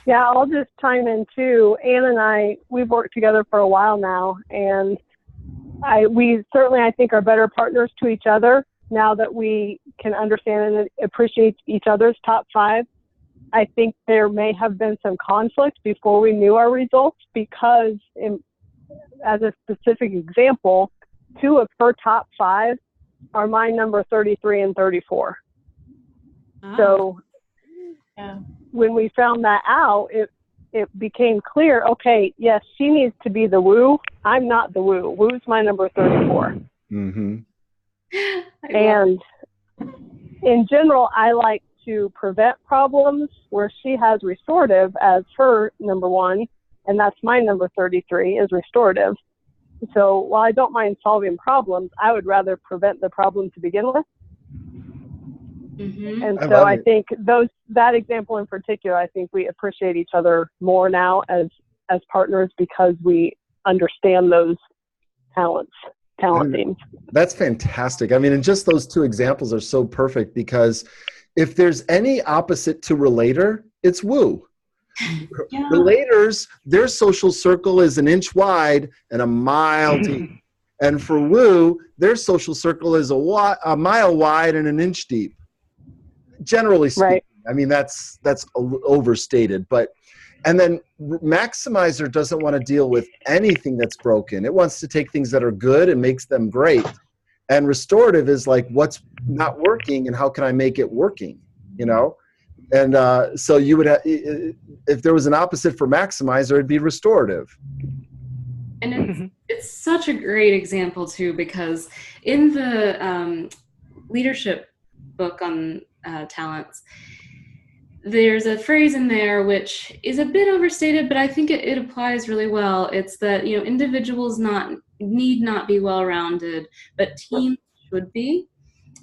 Yeah, I'll just chime in too. Ann and I, we've worked together for a while now, and we certainly, I think, are better partners to each other now that we can understand and appreciate each other's top five. I think there may have been some conflict before we knew our results because, as a specific example, 2 of her top 5 are my number 33 and 34. Oh. So when we found that out, it became clear, okay, yes, she needs to be the woo. I'm not the woo. Woo's my number 34. Mm-hmm. And in general, I like to prevent problems where she has restorative as her number 1, and that's my number 33 is restorative. So while I don't mind solving problems, I would rather prevent the problem to begin with. Mm-hmm. And so I think that example in particular, I think we appreciate each other more now as partners because we understand those talent themes. That's fantastic. I mean, and just those 2 examples are so perfect because if there's any opposite to relator, it's woo. Yeah. Relators, their social circle is an inch wide and a mile deep. And for woo, their social circle is a mile wide and an inch deep. Generally speaking, right. I mean, that's overstated. And then maximizer doesn't want to deal with anything that's broken. It wants to take things that are good and makes them great. And restorative is like, what's not working and how can I make it working, you know? And so you would have, if there was an opposite for maximizer, it'd be restorative. And it's such a great example too, because in the leadership book on talents, there's a phrase in there which is a bit overstated, but I think it applies really well. It's that, you know, individuals need not be well-rounded, but teams should be.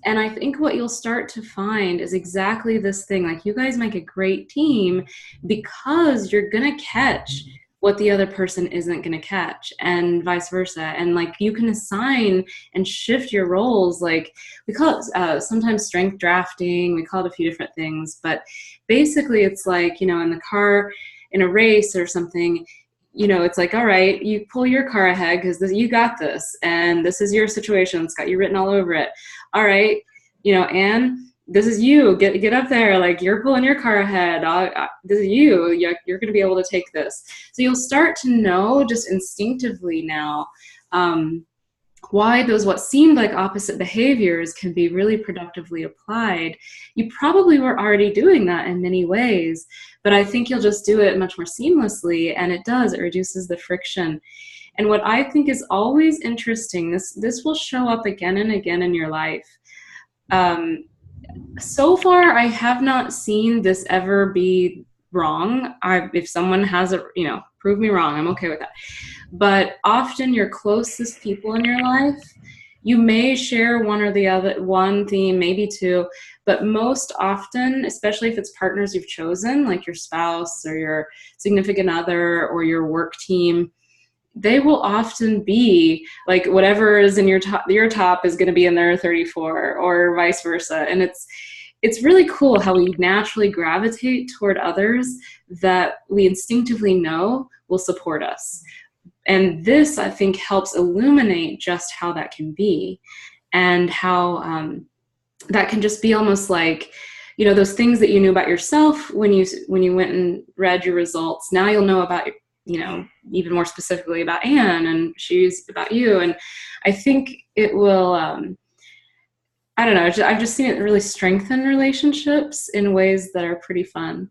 And I think what you'll start to find is exactly this thing. Like, you guys make a great team because you're going to catch what the other person isn't going to catch, and vice versa. And like, you can assign and shift your roles. Like, we call it sometimes strength drafting. We call it a few different things, but basically it's like, you know, in the car, in a race or something, you know, it's like, all right, you pull your car ahead because you got this, and this is your situation. It's got you written all over it. All right, you know, Anne, this is you. Get up there. Like, you're pulling your car ahead. This is you. You're going to be able to take this. So you'll start to know just instinctively now why those what seemed like opposite behaviors can be really productively applied. You probably were already doing that in many ways, but I think you'll just do it much more seamlessly, and it reduces the friction. And what I think is always interesting, this will show up again and again in your life. So far, I have not seen this ever be wrong. If someone has a, you know, prove me wrong, I'm okay with that. But often your closest people in your life, you may share one or the other, one theme, maybe 2, but most often, especially if it's partners you've chosen, like your spouse or your significant other or your work team, they will often be like, whatever is in your top is going to be in their 34 or vice versa. And it's really cool how we naturally gravitate toward others that we instinctively know will support us. And this, I think, helps illuminate just how that can be, and how that can just be almost like, you know, those things that you knew about yourself when you went and read your results. Now you'll know about, you know, even more specifically about Anne, and she's about you. And I think it will, I don't know, I've just seen it really strengthen relationships in ways that are pretty fun.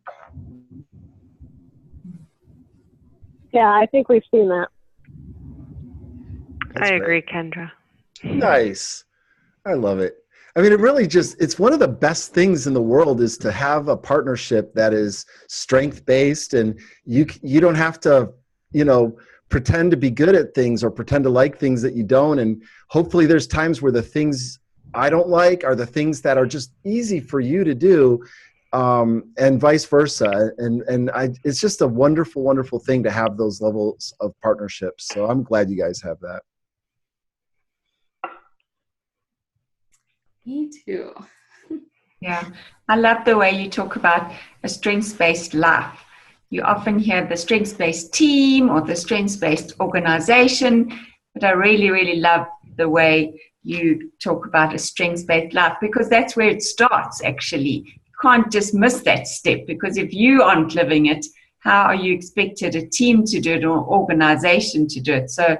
Yeah, I think we've seen that. That's I great. agree, Kendra. Nice. I love it. I mean, it really just, it's one of the best things in the world is to have a partnership that is strength-based, and you don't have to, you know, pretend to be good at things or pretend to like things that you don't. And hopefully there's times where the things I don't like are the things that are just easy for you to do, and vice versa. It's just a wonderful, wonderful thing to have those levels of partnerships. So I'm glad you guys have that. Me too. Yeah, I love the way you talk about a strengths-based life. You often hear the strengths-based team or the strengths-based organization, but I really, really love the way you talk about a strengths-based life, because that's where it starts, actually. You can't just miss that step, because if you aren't living it, how are you expected a team to do it or organization to do it? So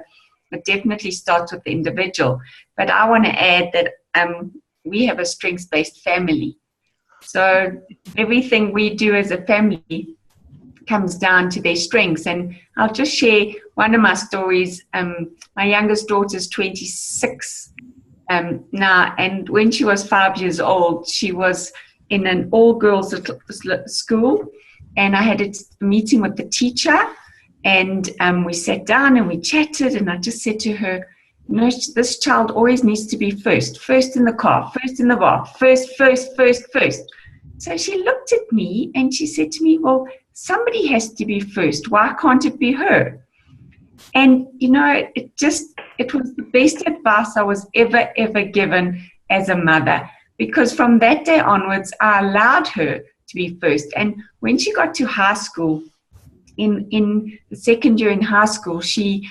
it definitely starts with the individual. But I want to add that we have a strengths-based family. So everything we do as a family comes down to their strengths. And I'll just share one of my stories. My youngest daughter's 26 now, and when she was 5 years old, she was in an all-girls school, and I had a meeting with the teacher, and we sat down and we chatted, and I just said to her, you know, this child always needs to be first in the car, first in the bath, first. So she looked at me and she said to me, well, somebody has to be first. Why can't it be her? And, you know, it was the best advice I was ever given as a mother, because from that day onwards, I allowed her to be first. And when she got to high school, in the second year in high school, she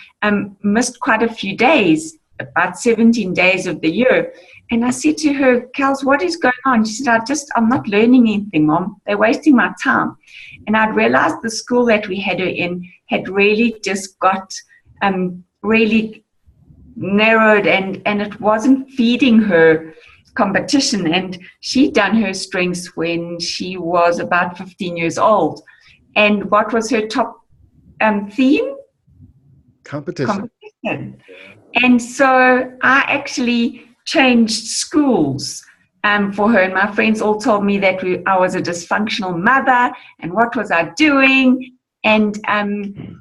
missed quite a few days, about 17 days of the year. And I said to her, Kels, what is going on? She said, I'm not learning anything, Mom. They're wasting my time. And I'd realized the school that we had her in had really just got really narrowed, and it wasn't feeding her competition. And she'd done her strengths when she was about 15 years old. And what was her top theme? Competition. And so I actually changed schools for her. And my friends all told me that I was a dysfunctional mother, and what was I doing? And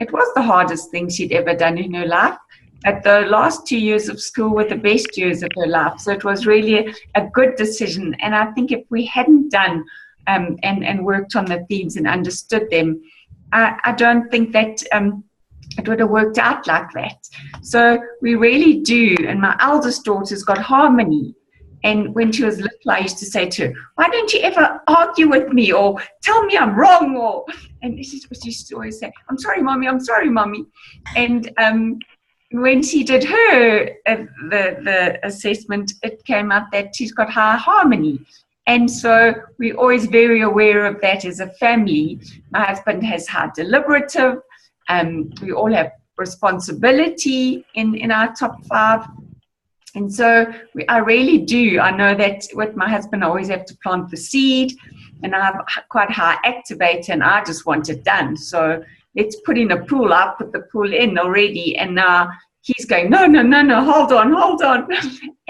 it was the hardest thing she'd ever done in her life. But the last 2 years of school were the best years of her life. So it was really a good decision. And I think if we hadn't done and worked on the themes and understood them, I don't think that it would have worked out like that. So we really do. And my eldest daughter's got harmony. And when she was little, I used to say to her, why don't you ever argue with me or tell me I'm wrong? And she used to always say, I'm sorry, Mommy. And when she did her the assessment, it came out that she's got high harmony. And so we're always very aware of that as a family. My husband has high deliberative. We all have responsibility in our top 5. And so I really do. I know that with my husband, I always have to plant the seed, and I have quite high activator, and I just want it done. So let's put in a pool. I've put the pool in already, and now he's going, no, hold on.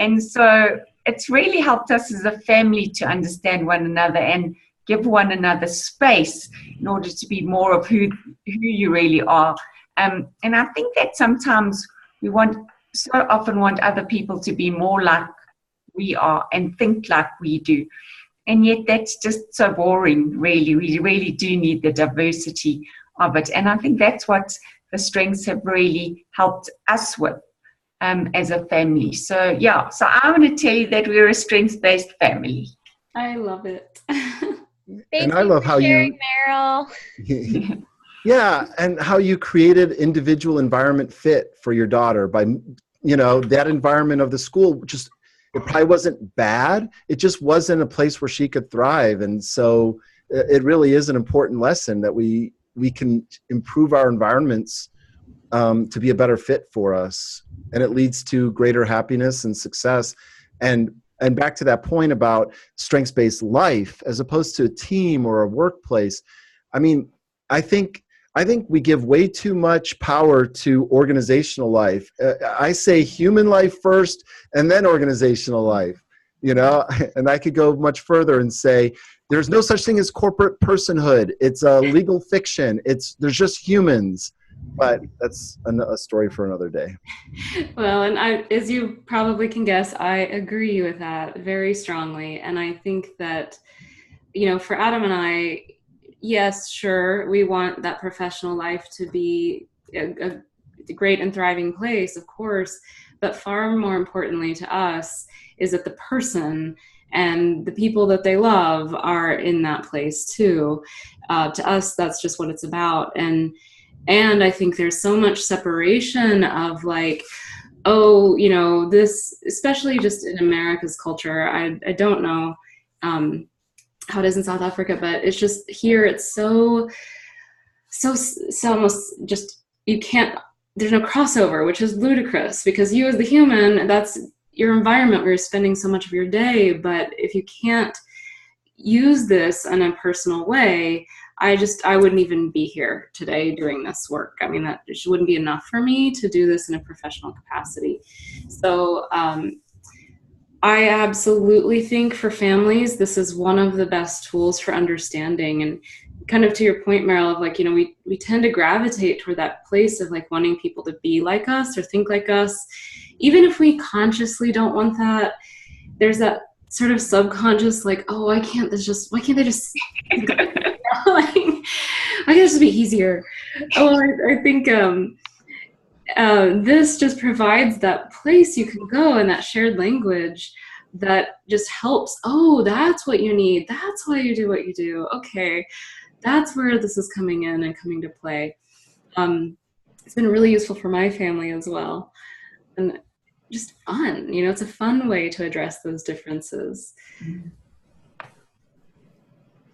And so it's really helped us as a family to understand one another and give one another space in order to be more of who you really are. And I think that sometimes we so often want other people to be more like we are and think like we do. And yet that's just so boring, really. We really do need the diversity of it. And I think that's what the strengths have really helped us with as a family. So, yeah, so I'm going to tell you that we're a strengths-based family. I love it. Thank I you love for how sharing, Meryl. Yeah, and how you created individual environment fit for your daughter by, you know, that environment of the school just It probably wasn't bad. It just wasn't a place where she could thrive. And so it really is an important lesson that we can improve our environments to be a better fit for us. And it leads to greater happiness and success. And back to that point about strengths-based life, as opposed to a team or a workplace. I mean, I think we give way too much power to organizational life. I say human life first and then organizational life, you know, and I could go much further and say, there's no such thing as corporate personhood. It's a legal fiction. There's just humans. But that's a story for another day. Well, and as you probably can guess, I agree with that very strongly. And I think that, you know, for Adam and I, yes, sure, we want that professional life to be a great and thriving place, of course. But far more importantly to us is that the person and the people that they love are in that place too. To us, that's just what it's about. And I think there's so much separation of like, oh, you know, this, especially just in America's culture, I don't know how it is in South Africa, but it's just here, it's so almost just, you can't, there's no crossover, which is ludicrous because you as the human, that's your environment where you're spending so much of your day. But if you can't use this in a personal way, I wouldn't even be here today doing this work. I mean, that just wouldn't be enough for me to do this in a professional capacity. So I absolutely think for families, this is one of the best tools for understanding. And kind of to your point, Meryl, of like, you know, we tend to gravitate toward that place of like wanting people to be like us or think like us. Even if we consciously don't want that, there's that sort of subconscious, like, oh, why can't they just like, why can't it just be easier? Oh, I think this just provides that place you can go and that shared language that just helps. Oh, that's what you need. That's why you do what you do. Okay, that's where this is coming in and coming to play. It's been really useful for my family as well. And just fun, you know, it's a fun way to address those differences.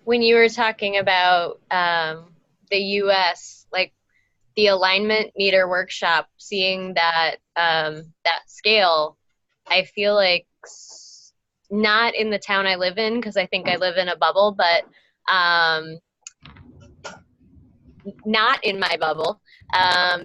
When you were talking about the U.S., like the alignment meter workshop, seeing that that scale, I feel like not in the town I live in, because I think I live in a bubble, but not in my bubble.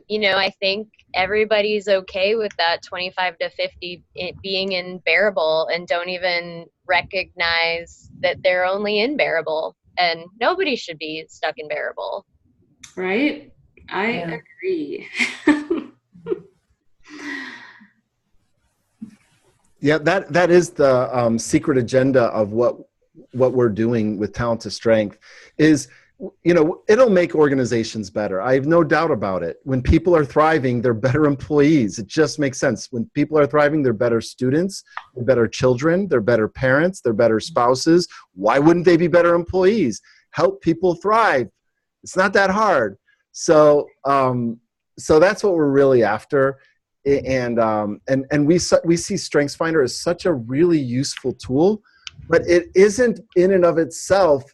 You know, I think everybody's okay with that 25 to 50 being in bearable and don't even recognize that they're only in bearable, and nobody should be stuck in bearable. Right? I agree. Yeah, that is the secret agenda of what we're doing with Talent to Strength is, you know, it'll make organizations better. I have no doubt about it. When people are thriving, they're better employees. It just makes sense. When people are thriving, they're better students, they're better children, they're better parents, they're better spouses. Why wouldn't they be better employees? Help people thrive. It's not that hard. So that's what we're really after. And we see StrengthsFinder as such a really useful tool, but it isn't in and of itself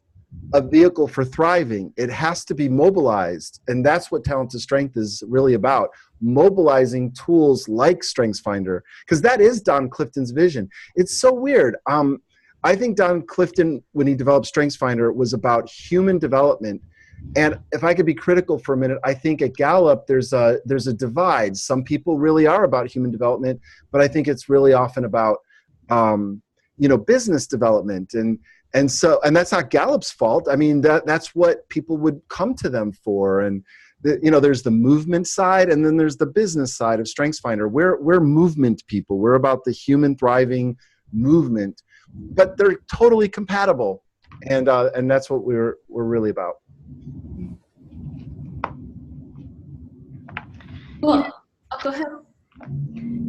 a vehicle for thriving. It has to be mobilized, and that's what Talent to Strength is really about, mobilizing tools like StrengthsFinder, because that is Don Clifton's vision. It's so weird. I think Don Clifton, when he developed StrengthsFinder, was about human development. And if I could be critical for a minute, I think at Gallup there's a divide. Some people really are about human development, but I think it's really often about business development, and that's not Gallup's fault. I mean, that's what people would come to them for. And there's the movement side, and then there's the business side of StrengthsFinder. We're movement people. We're about the human thriving movement, but they're totally compatible, and that's what we're really about. Well, go ahead.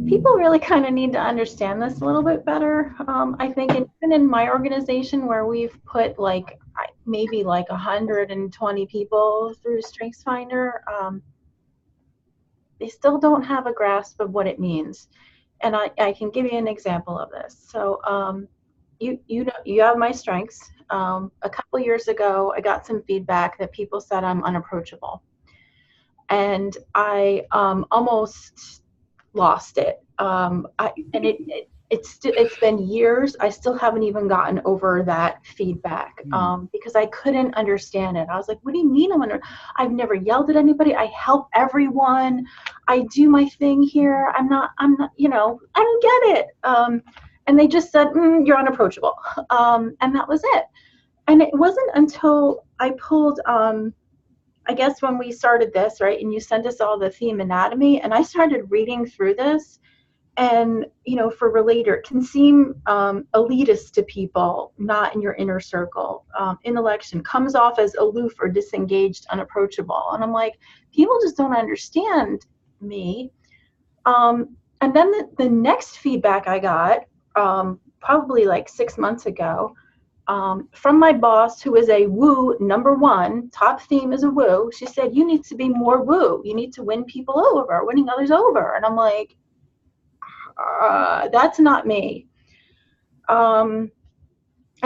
People really kind of need to understand this a little bit better. I think even in my organization, where we've put maybe 120 people through StrengthsFinder, they still don't have a grasp of what it means. and I can give you an example of this. So you have my strengths. A couple years ago, I got some feedback that people said I'm unapproachable, and I almost lost it. It's been years. I still haven't even gotten over that feedback because I couldn't understand it. I was like, "What do you mean I've never yelled at anybody. I help everyone. I do my thing here. I'm not. I don't get it." And they just said, "You're unapproachable," and that was it. And it wasn't until I pulled, I guess when we started this, right, and you sent us all the theme anatomy, and I started reading through this. And, for relator, it can seem elitist to people, not in your inner circle. Intellection comes off as aloof or disengaged, unapproachable. And I'm like, people just don't understand me. And then the next feedback I got, probably like 6 months ago, from my boss, who is a woo #1, top theme is a woo. She said, "You need to be more woo. You need to win people over, winning others over." And I'm like, that's not me. And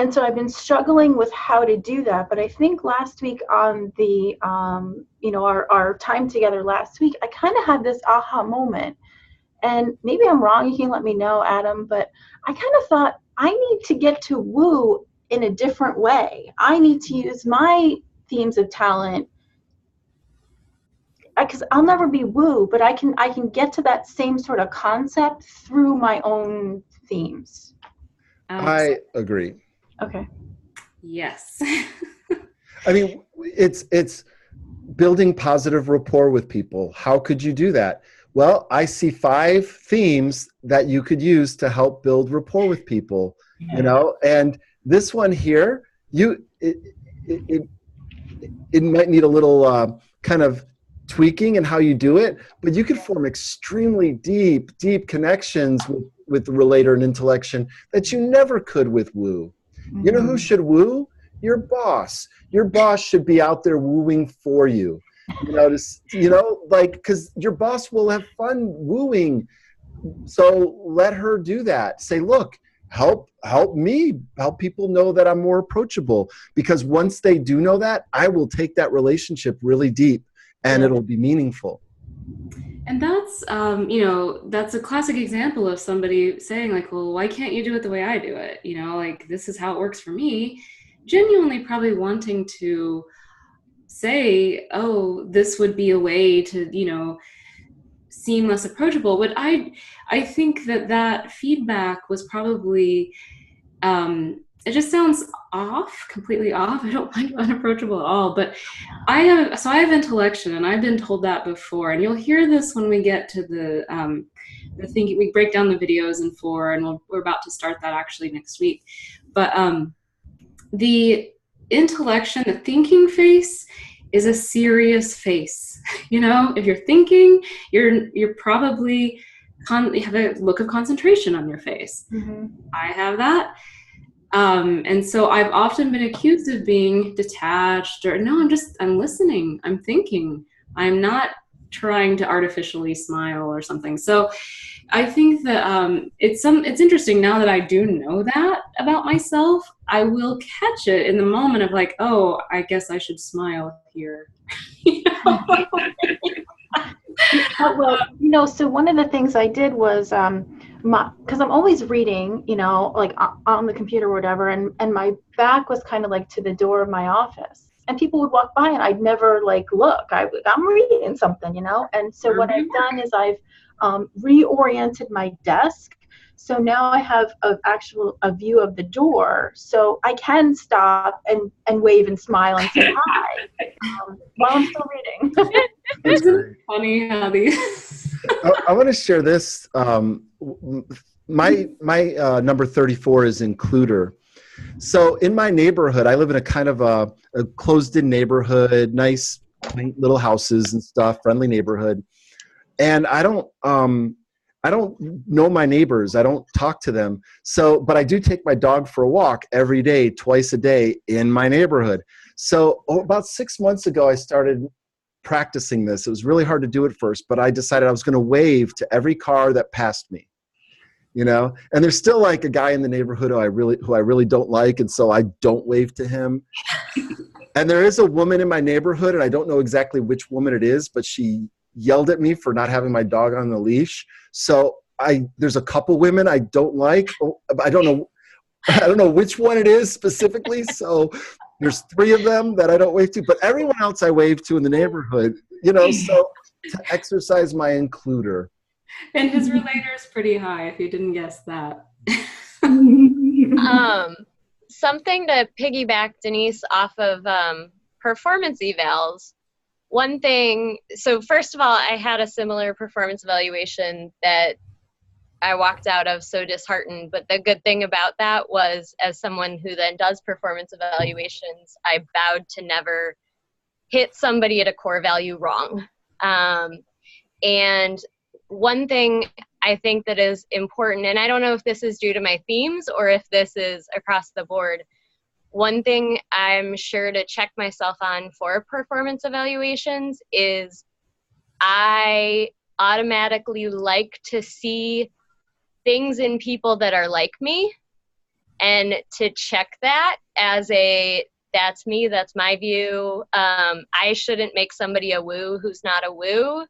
so I've been struggling with how to do that. But I think last week on the, our time together last week, I kind of had this aha moment. And maybe I'm wrong. You can let me know, Adam. But I kind of thought I need to get to woo in a different way. I need to use my themes of talent, because I'll never be woo, but I can get to that same sort of concept through my own themes. I agree. Okay. Yes. I mean, it's building positive rapport with people. How could you do that? Well, I see 5 themes that you could use to help build rapport with people, and this one here, it might need a little kind of tweaking in how you do it, but you can form extremely deep connections with the relator and intellection that you never could with woo. You know who should woo? Your boss. Your boss should be out there wooing for you. Because your boss will have fun wooing. So let her do that. Say, look, help me, help people know that I'm more approachable. Because once they do know that, I will take that relationship really deep. And it'll be meaningful. And that's, that's a classic example of somebody saying like, well, why can't you do it the way I do it? This is how it works for me. Genuinely probably wanting to say, oh, this would be a way to, seem less approachable. But I think that feedback was probably, it just sounds off, completely off. I don't like unapproachable at all, but I have intellection, and I've been told that before, and you'll hear this when we get to the thing. We break down the videos in 4, and we're about to start that actually next week. But the intellection, the thinking face, is a serious face. If you're thinking, you're probably you have a look of concentration on your face. Mm-hmm. I have that. And so I've often been accused of being detached, or no, I'm listening, I'm thinking, I'm not trying to artificially smile or something. So I think that it's interesting now that I do know that about myself. I will catch it in the moment of like, oh, I guess I should smile here. Well, so one of the things I did was, because I'm always reading, like on the computer or whatever, and my back was kind of like to the door of my office, and people would walk by and I'd never like look. I'm reading something, and so what I've done is I've reoriented my desk, so now I have a view of the door, so I can stop and wave and smile and say hi while I'm still reading. It's funny how these. I want to share this. My number 34 is includer. So in my neighborhood, I live in a kind of a closed-in neighborhood, nice, quaint little houses and stuff, friendly neighborhood. And I don't know my neighbors. I don't talk to them. So, but I do take my dog for a walk every day, twice a day in my neighborhood. So about 6 months ago, I started practicing this. It was really hard to do at first, but I decided I was going to wave to every car that passed me. you know? And there's still like a guy in the neighborhood who I really don't like, and so I don't wave to him. And there is a woman in my neighborhood, and I don't know exactly which woman it is, but she yelled at me for not having my dog on the leash. So there's a couple women I don't like. I don't know which one it is specifically. So there's 3 of them that I don't wave to, but everyone else I wave to in the neighborhood, you know, so to exercise my includer. And his relator is pretty high, if you didn't guess that. Something to piggyback, Denise, off of performance evals. One thing, so first of all, I had a similar performance evaluation that I walked out of so disheartened, but the good thing about that was, as someone who then does performance evaluations, I vowed to never hit somebody at a core value wrong. And one thing I think that is important, and I don't know if this is due to my themes or if this is across the board, one thing I'm sure to check myself on for performance evaluations is I automatically like to see things in people that are like me, and to check that as that's me, that's my view. I shouldn't make somebody a woo who's not a woo.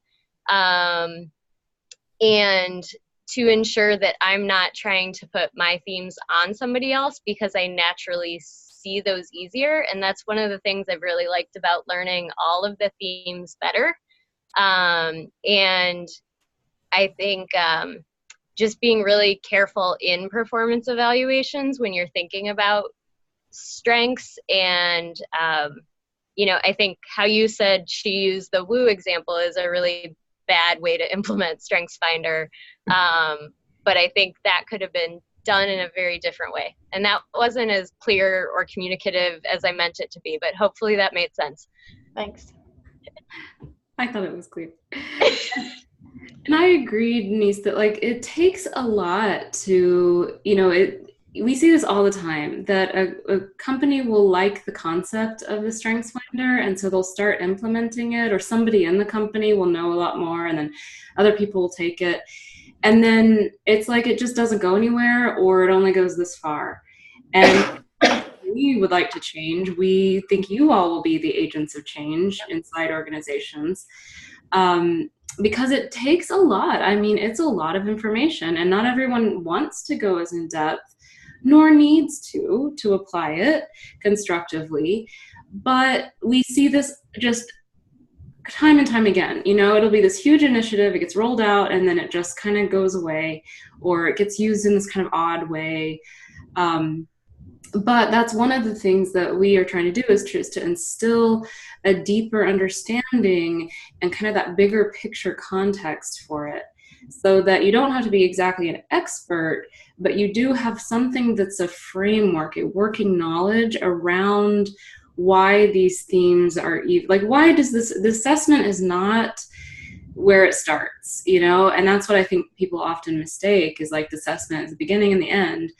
And to ensure that I'm not trying to put my themes on somebody else, because I naturally see those easier. And that's one of the things I've really liked about learning all of the themes better. And I think just being really careful in performance evaluations when you're thinking about strengths. And, you know, I think how you said she used the woo example is a really bad way to implement StrengthsFinder. But I think that could have been done in a very different way. And that wasn't as clear or communicative as I meant it to be, but hopefully that made sense. Thanks. I thought it was clear. And I agree, Denise, that like it takes a lot to, you know, we see this all the time, that a company will like the concept of the StrengthsFinder, and so they'll start implementing it, or somebody in the company will know a lot more, and then other people will take it. And then it's like it just doesn't go anywhere, or it only goes this far. And we would like to change. We think you all will be the agents of change inside organizations. Because it takes a lot. I mean, it's a lot of information, and not everyone wants to go as in depth, nor needs to apply it constructively. But we see this just time and time again. You know, it'll be this huge initiative, it gets rolled out, and then it just kind of goes away, or it gets used in this kind of odd way. But that's one of the things that we are trying to do, is just to instill a deeper understanding and kind of that bigger picture context for it, so that you don't have to be exactly an expert, but you do have something that's a framework, a working knowledge around why these themes are, like, why does the assessment is not where it starts, you know? And that's what I think people often mistake, is like the assessment is the beginning and the end.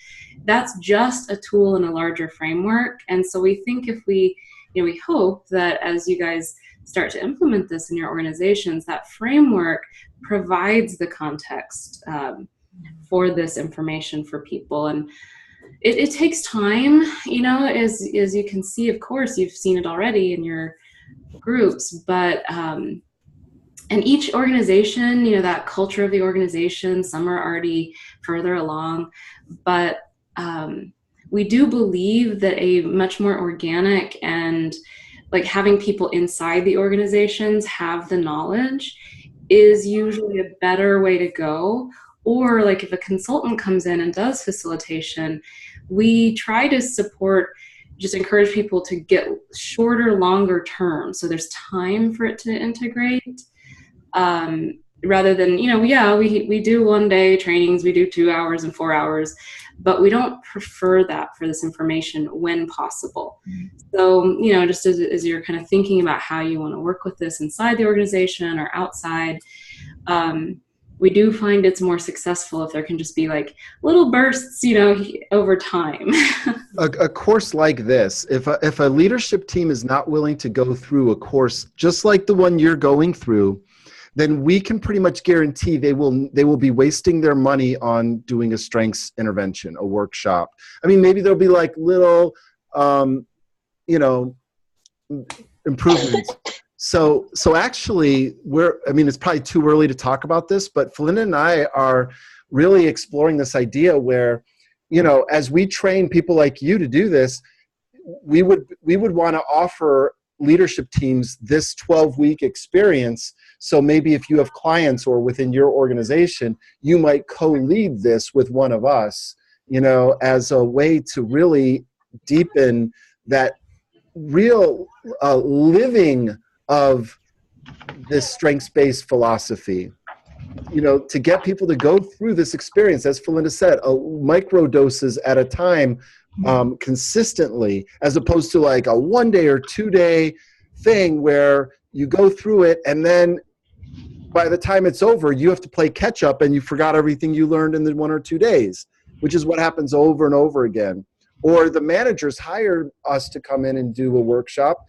That's just a tool in a larger framework. And so we think if we, you know, we hope that as you guys start to implement this in your organizations, that framework provides the context for this information for people. And it takes time, you know, as you can see, of course, you've seen it already in your groups, but and each organization, you know, that culture of the organization, some are already further along, but we do believe that a much more organic and like having people inside the organizations have the knowledge is usually a better way to go. Or like if a consultant comes in and does facilitation, we try to support, just encourage people to get shorter, longer term, so there's time for it to integrate. Rather than, you know, yeah, we do 1 day trainings, we do 2 hours and 4 hours, but we don't prefer that for this information when possible. So, you know, just as you're kind of thinking about how you want to work with this inside the organization or outside, we do find it's more successful if there can just be like little bursts, you know, over time. A course like this, if a leadership team is not willing to go through a course just like the one you're going through, then we can pretty much guarantee they will be wasting their money on doing a strengths intervention, a workshop. I mean, maybe there'll be like little, improvements. So actually, it's probably too early to talk about this, but Felinda and I are really exploring this idea where, as we train people like you to do this, we would want to offer leadership teams this 12-week experience. So maybe if you have clients or within your organization, you might co-lead this with one of us, as a way to really deepen that real living of this strengths-based philosophy. To get people to go through this experience, as Felinda said, micro doses at a time, consistently, as opposed to like a 1 day or 2 day thing where you go through it and then by the time it's over, you have to play catch up and you forgot everything you learned in the 1 or 2 days, which is what happens over and over again. Or the managers hire us to come in and do a workshop,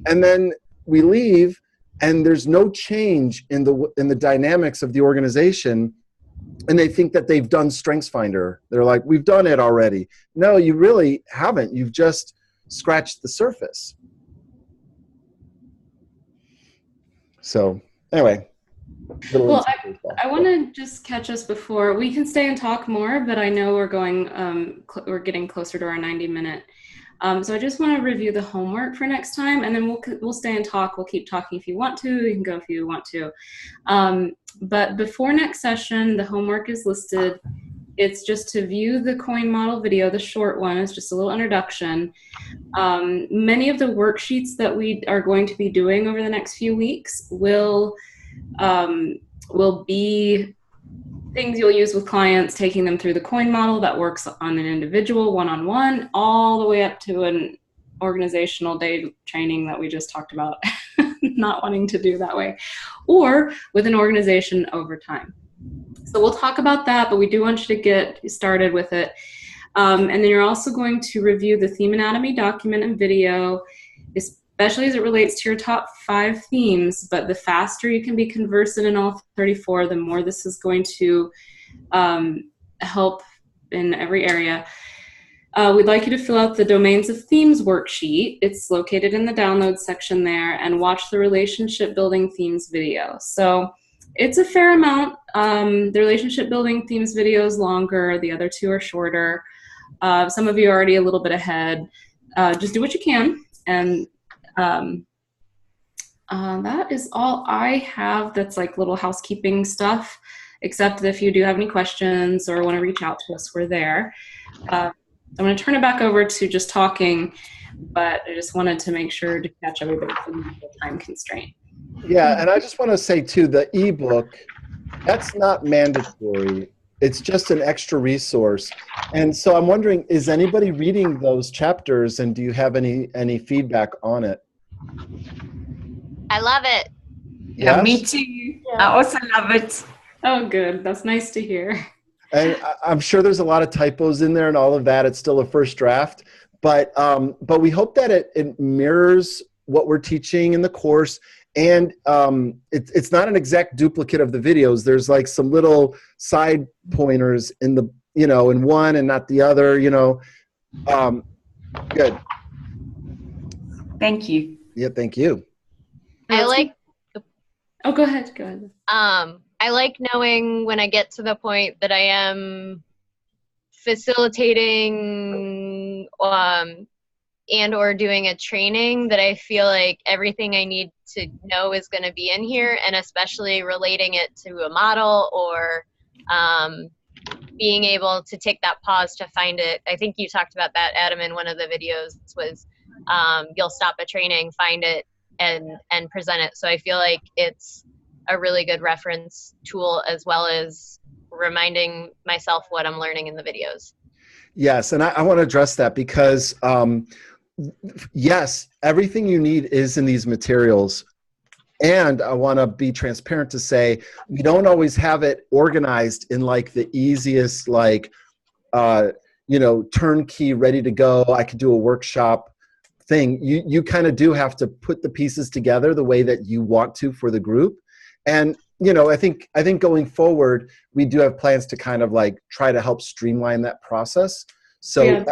and then we leave and there's no change in the dynamics of the organization, and they think that they've done StrengthsFinder. They're like, we've done it already. No, you really haven't. You've just scratched the surface. So anyway. Well, I want to just catch us before we can stay and talk more, but I know we're going, we're getting closer to our 90-minute. So I just want to review the homework for next time, and then we'll stay and talk. We'll keep talking if you want to. You can go if you want to. But before next session, the homework is listed. It's just to view the coin model video, the short one. It's just a little introduction. Many of the worksheets that we are going to be doing over the next few weeks will be things you'll use with clients, taking them through the coin model that works on an individual one-on-one, all the way up to an organizational day training that we just talked about, not wanting to do that way, or with an organization over time. So we'll talk about that, but we do want you to get started with it. And then you're also going to review the theme anatomy document and video, especially as it relates to your top 5 themes. But the faster you can be conversant in all 34, the more this is going to help in every area. We'd like you to fill out the Domains of Themes worksheet. It's located in the download section there, and watch the relationship building themes video. So it's a fair amount. The relationship building themes video is longer. The other 2 are shorter. Some of you are already a little bit ahead. Just do what you can. And that is all I have that's like little housekeeping stuff, except that if you do have any questions or want to reach out to us, we're there. I'm going to turn it back over to just talking, but I just wanted to make sure to catch everybody from the time constraint. Yeah, and I just want to say too, the ebook, that's not mandatory. It's just an extra resource. And so I'm wondering, is anybody reading those chapters, and do you have any feedback on it? I love it. Yeah, Yes? me too. Yeah. I also love it. Oh, good. That's nice to hear. And I'm sure there's a lot of typos in there and all of that. It's still a first draft, but we hope that it mirrors what we're teaching in the course. And it's not an exact duplicate of the videos. There's like some little side pointers in the, in one and not the other, good. Thank you. Yeah, thank you. I like. Oh, go ahead. Go ahead. I like knowing when I get to the point that I am facilitating and or doing a training, that I feel like everything I need to know is going to be in here, and especially relating it to a model or being able to take that pause to find it. I think you talked about that, Adam, in one of the videos, was you'll stop a training, find it, and present it. So I feel like it's a really good reference tool, as well as reminding myself what I'm learning in the videos. Yes, and I want to address that because, yes, everything you need is in these materials. And I want to be transparent to say we don't always have it organized in like the easiest, turnkey, ready to go, I could do a workshop thing. You kind of do have to put the pieces together the way that you want to for the group. And I think going forward, we do have plans to kind of like try to help streamline that process. So Yeah.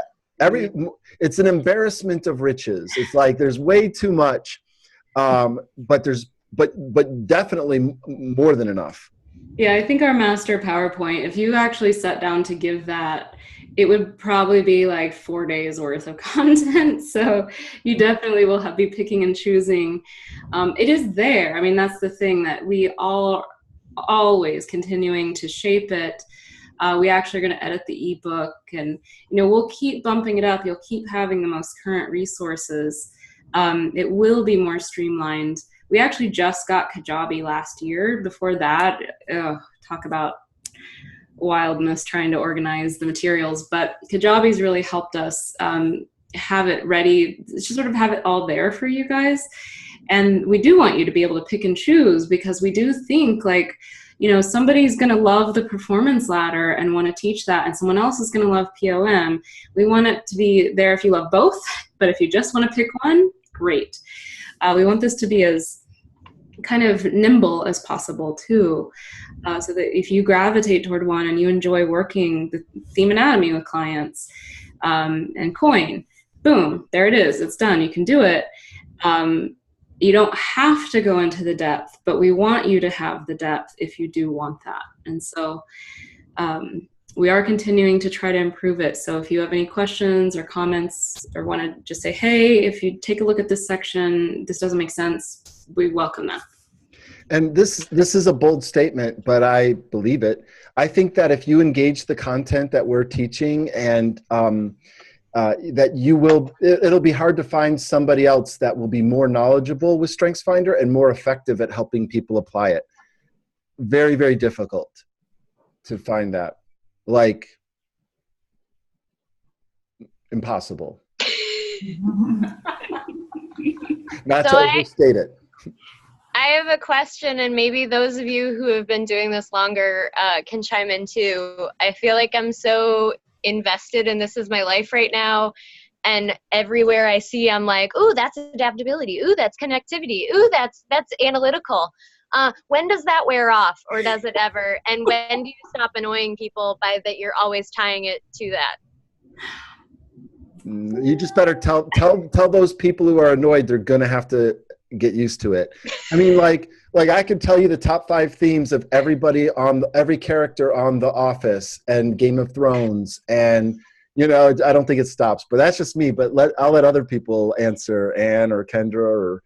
it's an embarrassment of riches. It's like there's way too much, but definitely more than enough. Yeah, I think our master PowerPoint, if you actually sat down to give that, it would probably be like 4 days worth of content. So you definitely will be picking and choosing. It is there. I mean, that's the thing, that we all always continuing to shape it. We actually are going to edit the ebook, and we'll keep bumping it up. You'll keep having the most current resources. It will be more streamlined. We actually just got Kajabi last year. Before that, talk about wildness trying to organize the materials. But Kajabi's really helped us have it ready, just sort of have it all there for you guys. And we do want you to be able to pick and choose, because we do think like, somebody's going to love the performance ladder and want to teach that, and someone else is going to love POM. We want it to be there if you love both, but if you just want to pick one, great. We want this to be as kind of nimble as possible too, so that if you gravitate toward one and you enjoy working the theme anatomy with clients and coin, boom, there it is, it's done, you can do it. You don't have to go into the depth, but we want you to have the depth if you do want that. And so we are continuing to try to improve it. So if you have any questions or comments, or want to just say, hey, if you take a look at this section, this doesn't make sense, we welcome that. And this is a bold statement, but I believe it. I think that if you engage the content that we're teaching, and that it'll be hard to find somebody else that will be more knowledgeable with StrengthsFinder and more effective at helping people apply it. Very, very difficult to find that. Like, impossible. Not to overstate it. I have a question, and maybe those of you who have been doing this longer can chime in too. I feel like I'm so invested in this is my life right now, and everywhere I see, I'm like, ooh, that's adaptability, ooh, that's connectivity, ooh, that's analytical. When does that wear off, or does it ever? And when do you stop annoying people by that you're always tying it to that? You just better tell those people who are annoyed they're gonna have to get used to it. I mean, like I could tell you the top 5 themes of every character on The Office and Game of Thrones, and I don't think it stops. But that's just me. But I'll let other people answer, Anne or Kendra or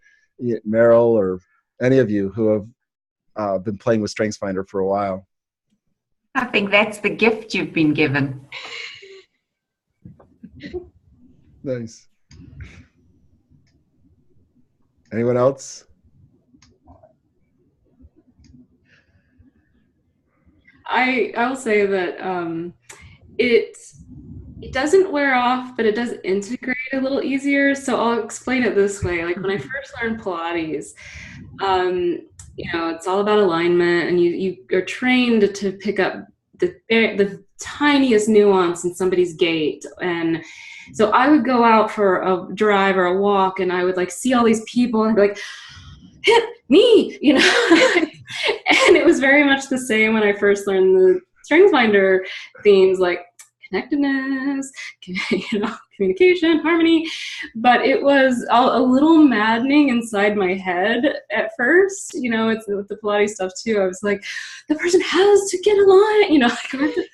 Meryl or any of you who have been playing with StrengthsFinder for a while. I think that's the gift you've been given. Nice. Anyone else? I will say that it doesn't wear off, but it does integrate a little easier. So I'll explain it this way. Like when I first learned Pilates, it's all about alignment, and you are trained to pick up the tiniest nuance in somebody's gait. And so I would go out for a drive or a walk, and I would like see all these people and be like, hit me, And it was very much the same when I first learned the StrengthsFinder themes, like connectedness, communication, harmony. But it was a little maddening inside my head at first. It's with the Pilates stuff too. I was like, the person has to get aligned. I have to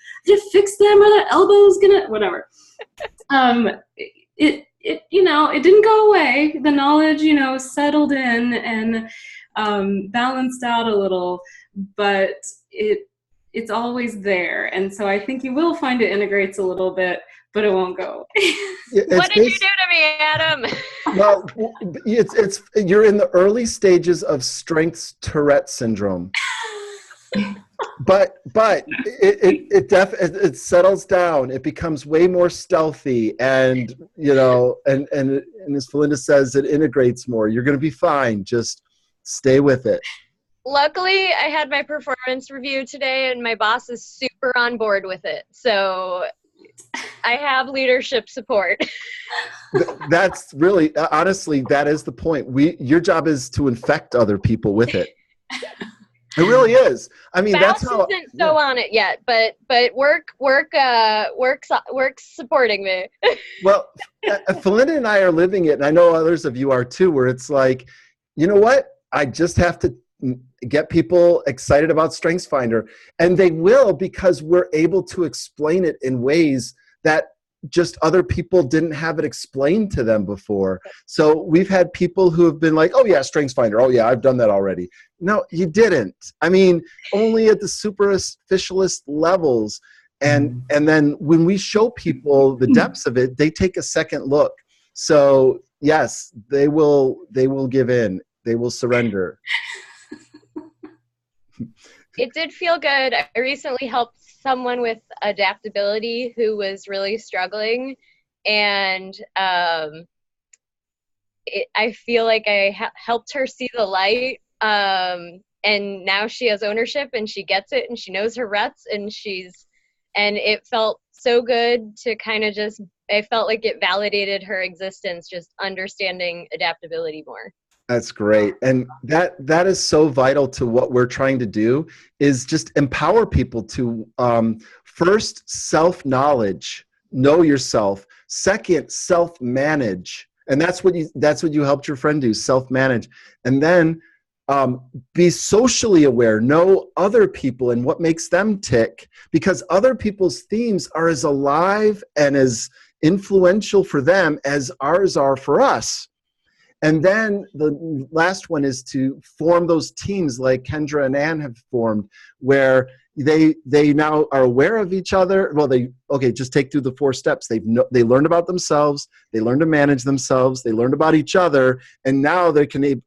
fix them, or that elbow's gonna whatever. It didn't go away. The knowledge, settled in and balanced out a little, but it's always there. And so I think you will find it integrates a little bit, but it won't go. What did you do to me, Adam? Well, you're in the early stages of strengths Tourette syndrome. But it settles down. It becomes way more stealthy, and and as Felinda says, it integrates more. You're going to be fine. Just stay with it. Luckily, I had my performance review today, and my boss is super on board with it. So I have leadership support. That's really, honestly, that is the point. Your job is to infect other people with it. It really is. I mean, Spouse that's how. isn't so on it yet, but work's supporting me. Well, Felinda and I are living it, and I know others of you are too, where it's like, you know what? I just have to get people excited about StrengthsFinder. And they will, because we're able to explain it in ways that just other people didn't have it explained to them before. So we've had people who have been like, oh yeah, StrengthsFinder. Oh yeah, I've done that already. No, you didn't. I mean, only at the superficialist levels. And then when we show people the depths of it, they take a second look. So yes, they will give in. They will surrender. It did feel good. I recently helped someone with adaptability who was really struggling, and I feel like I helped her see the light, and now she has ownership and she gets it and she knows her reps, and it felt so good to kind of I felt like it validated her existence, just understanding adaptability more. That's great. And that is so vital to what we're trying to do, is just empower people to first self-knowledge, know yourself. Second, self-manage. And that's what you helped your friend do, self-manage. And then be socially aware, know other people and what makes them tick, because other people's themes are as alive and as influential for them as ours are for us. And then the last one is to form those teams like Kendra and Ann have formed, where they now are aware of each other. Well, just take through the 4 steps. They learned about themselves. They learned to manage themselves. They learned about each other, and now they can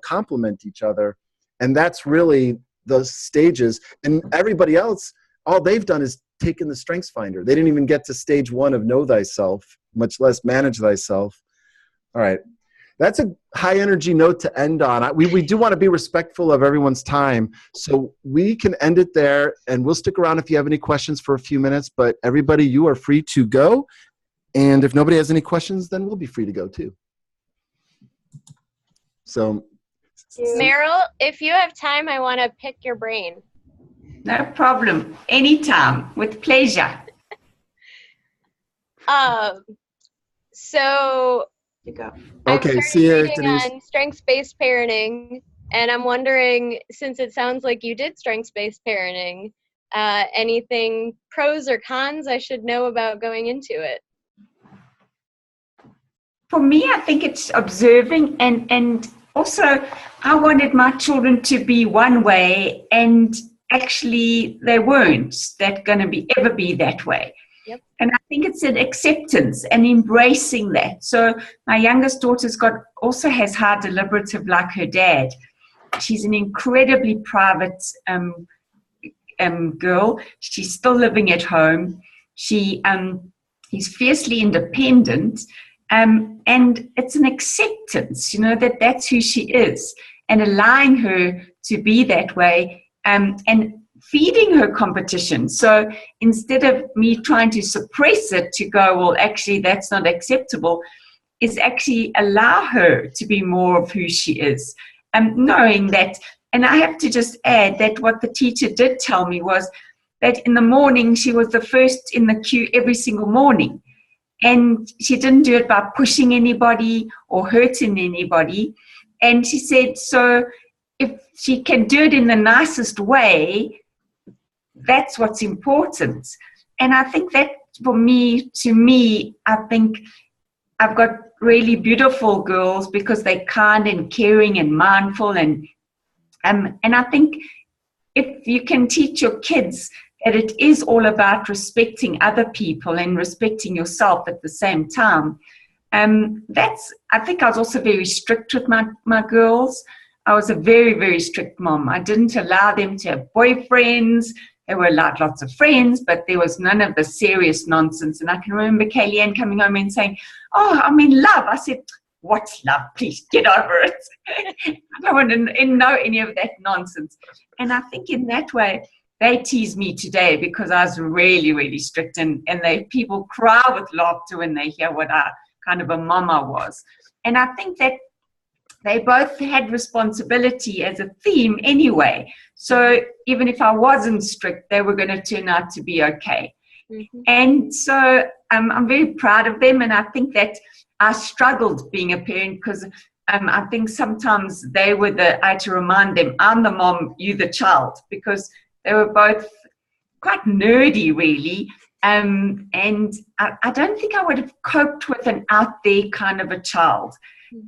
complement each other. And that's really the stages. And everybody else, all they've done is taken the StrengthsFinder. They didn't even get to stage 1 of know thyself, much less manage thyself. All right. That's a high energy note to end on. We do want to be respectful of everyone's time, so we can end it there, and we'll stick around if you have any questions for a few minutes, but everybody, you are free to go. And if nobody has any questions, then we'll be free to go too. So, Meryl, if you have time, I want to pick your brain. No problem. Anytime. With pleasure. So Go. Okay, see you, reading on strengths-based parenting, and I'm wondering, since it sounds like you did strengths-based parenting, anything pros or cons I should know about going into it? For me, I think it's observing, and also I wanted my children to be one way, and actually they weren't going to ever be that way. Yep. And I think it's an acceptance and embracing that. So my youngest daughter's also has high deliberative like her dad. She's an incredibly private girl. She's still living at home. She's fiercely independent. And it's an acceptance, that's who she is, and allowing her to be that way, and feeding her competition. So instead of me trying to suppress it to go, well, actually, that's not acceptable, is actually allow her to be more of who she is. Knowing that, and I have to just add that what the teacher did tell me was that in the morning, she was the first in the queue every single morning. And she didn't do it by pushing anybody or hurting anybody. And she said, so if she can do it in the nicest way, that's what's important. And I think that to me, I think I've got really beautiful girls because they're kind and caring and mindful. And I think if you can teach your kids that it is all about respecting other people and respecting yourself at the same time. I think I was also very strict with my girls. I was a very, very strict mom. I didn't allow them to have boyfriends. They were allowed lots of friends, but there was none of the serious nonsense. And I can remember Kayleigh coming home and saying, oh, I'm in love. I said, what's love? Please get over it. I don't want to know any of that nonsense. And I think in that way, they tease me today because I was really, really strict, and people cry with laughter when they hear what kind of a mom I was. And I think that they both had responsibility as a theme anyway. So even if I wasn't strict, they were going to turn out to be okay. Mm-hmm. And so I'm very proud of them. And I think that I struggled being a parent because I think sometimes I had to remind them, I'm the mom, you the child, because they were both quite nerdy, really. And I don't think I would have coped with an out there kind of a child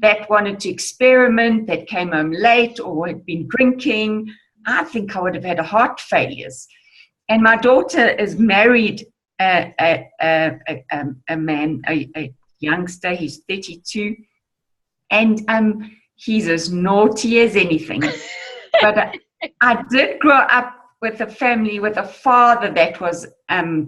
that wanted to experiment, that came home late or had been drinking. I think I would have had heart failures. And my daughter is married a man, a youngster. He's 32, and he's as naughty as anything. But I did grow up with a family with a father that was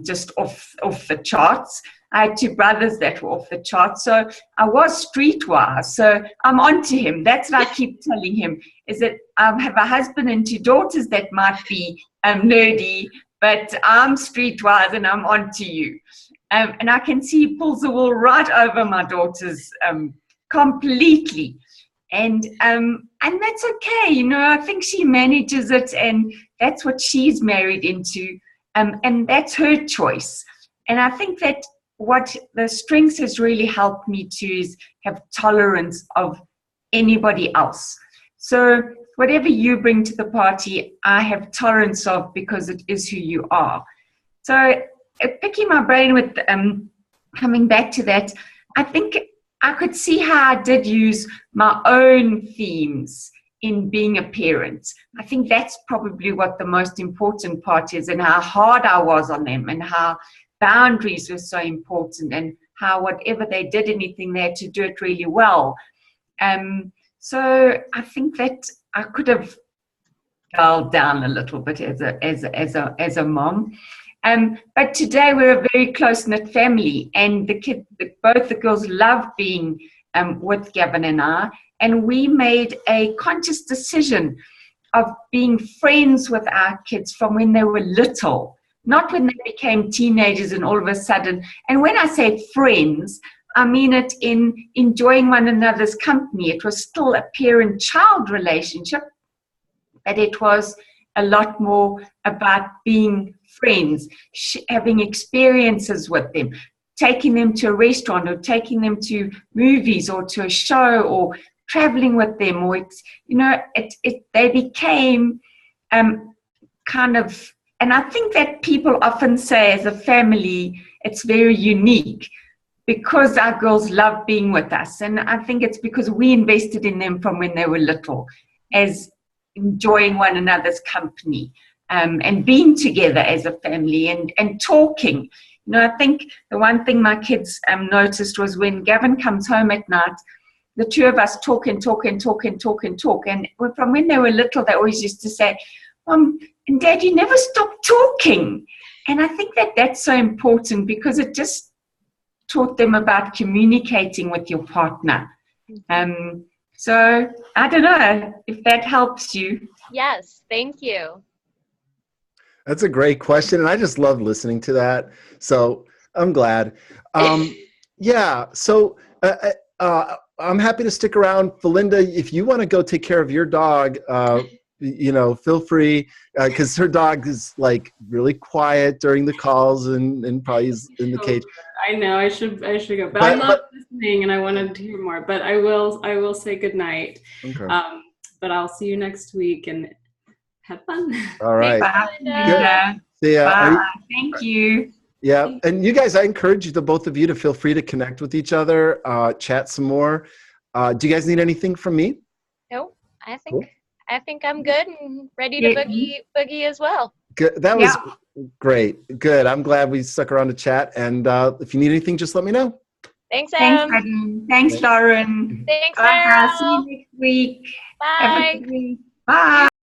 just off the charts. I had two brothers that were off the charts, so I was streetwise. So I'm onto him. That's what I keep telling him, is that I have a husband and two daughters that might be nerdy, but I'm streetwise and I'm onto you. And I can see he pulls the wool right over my daughters completely. And that's okay, you know. I think she manages it, and that's what she's married into, and that's her choice. And I think that what the strengths has really helped me to is have tolerance of anybody else. So whatever you bring to the party, I have tolerance of, because it is who you are. So picking my brain with coming back to that, I think I could see how I did use my own themes in being a parent. I think that's probably what the most important part is, and how hard I was on them, and how boundaries were so important, and how whatever they did, anything, they had to do it really well. So I think that I could have dialed down a little bit as a mom. But today we're a very close-knit family, and both the girls love being with Gavin and I, and we made a conscious decision of being friends with our kids from when they were little, not when they became teenagers and all of a sudden. And when I say friends, I mean it in enjoying one another's company. It was still a parent-child relationship, but it was a lot more about being friends, having experiences with them, taking them to a restaurant, or taking them to movies, or to a show, or traveling with them, or they became kind of. And I think that people often say, as a family, it's very unique because our girls love being with us, and I think it's because we invested in them from when they were little, as enjoying one another's company. And being together as a family, and talking. You know, I think the one thing my kids noticed was when Gavin comes home at night, the two of us talk and talk and talk and talk and talk. And from when they were little, they always used to say, Mom and Dad, you never stop talking. And I think that that's so important, because it just taught them about communicating with your partner. So I don't know if that helps you. Yes, thank you. That's a great question, and I just love listening to that. So I'm glad. Yeah, so I'm happy to stick around. Belinda, if you want to go take care of your dog, feel free, because her dog is like really quiet during the calls and probably is in the cage. I know I should go, but I love listening and I wanted to hear more. But I will say good night. Okay. But I'll see you next week and have fun. All right. Bye. Good. See ya. Bye. Thank you. Yeah, and you guys, I encourage the both of you to feel free to connect with each other, chat some more. Do you guys need anything from me? No, I think I'm good and ready to boogie as well. Good. That was great. Good. I'm glad we stuck around to chat. And if you need anything, just let me know. Thanks, Em. Thanks, Lauren. Thanks, Bye. See you next week. Bye. Have a good week. Bye.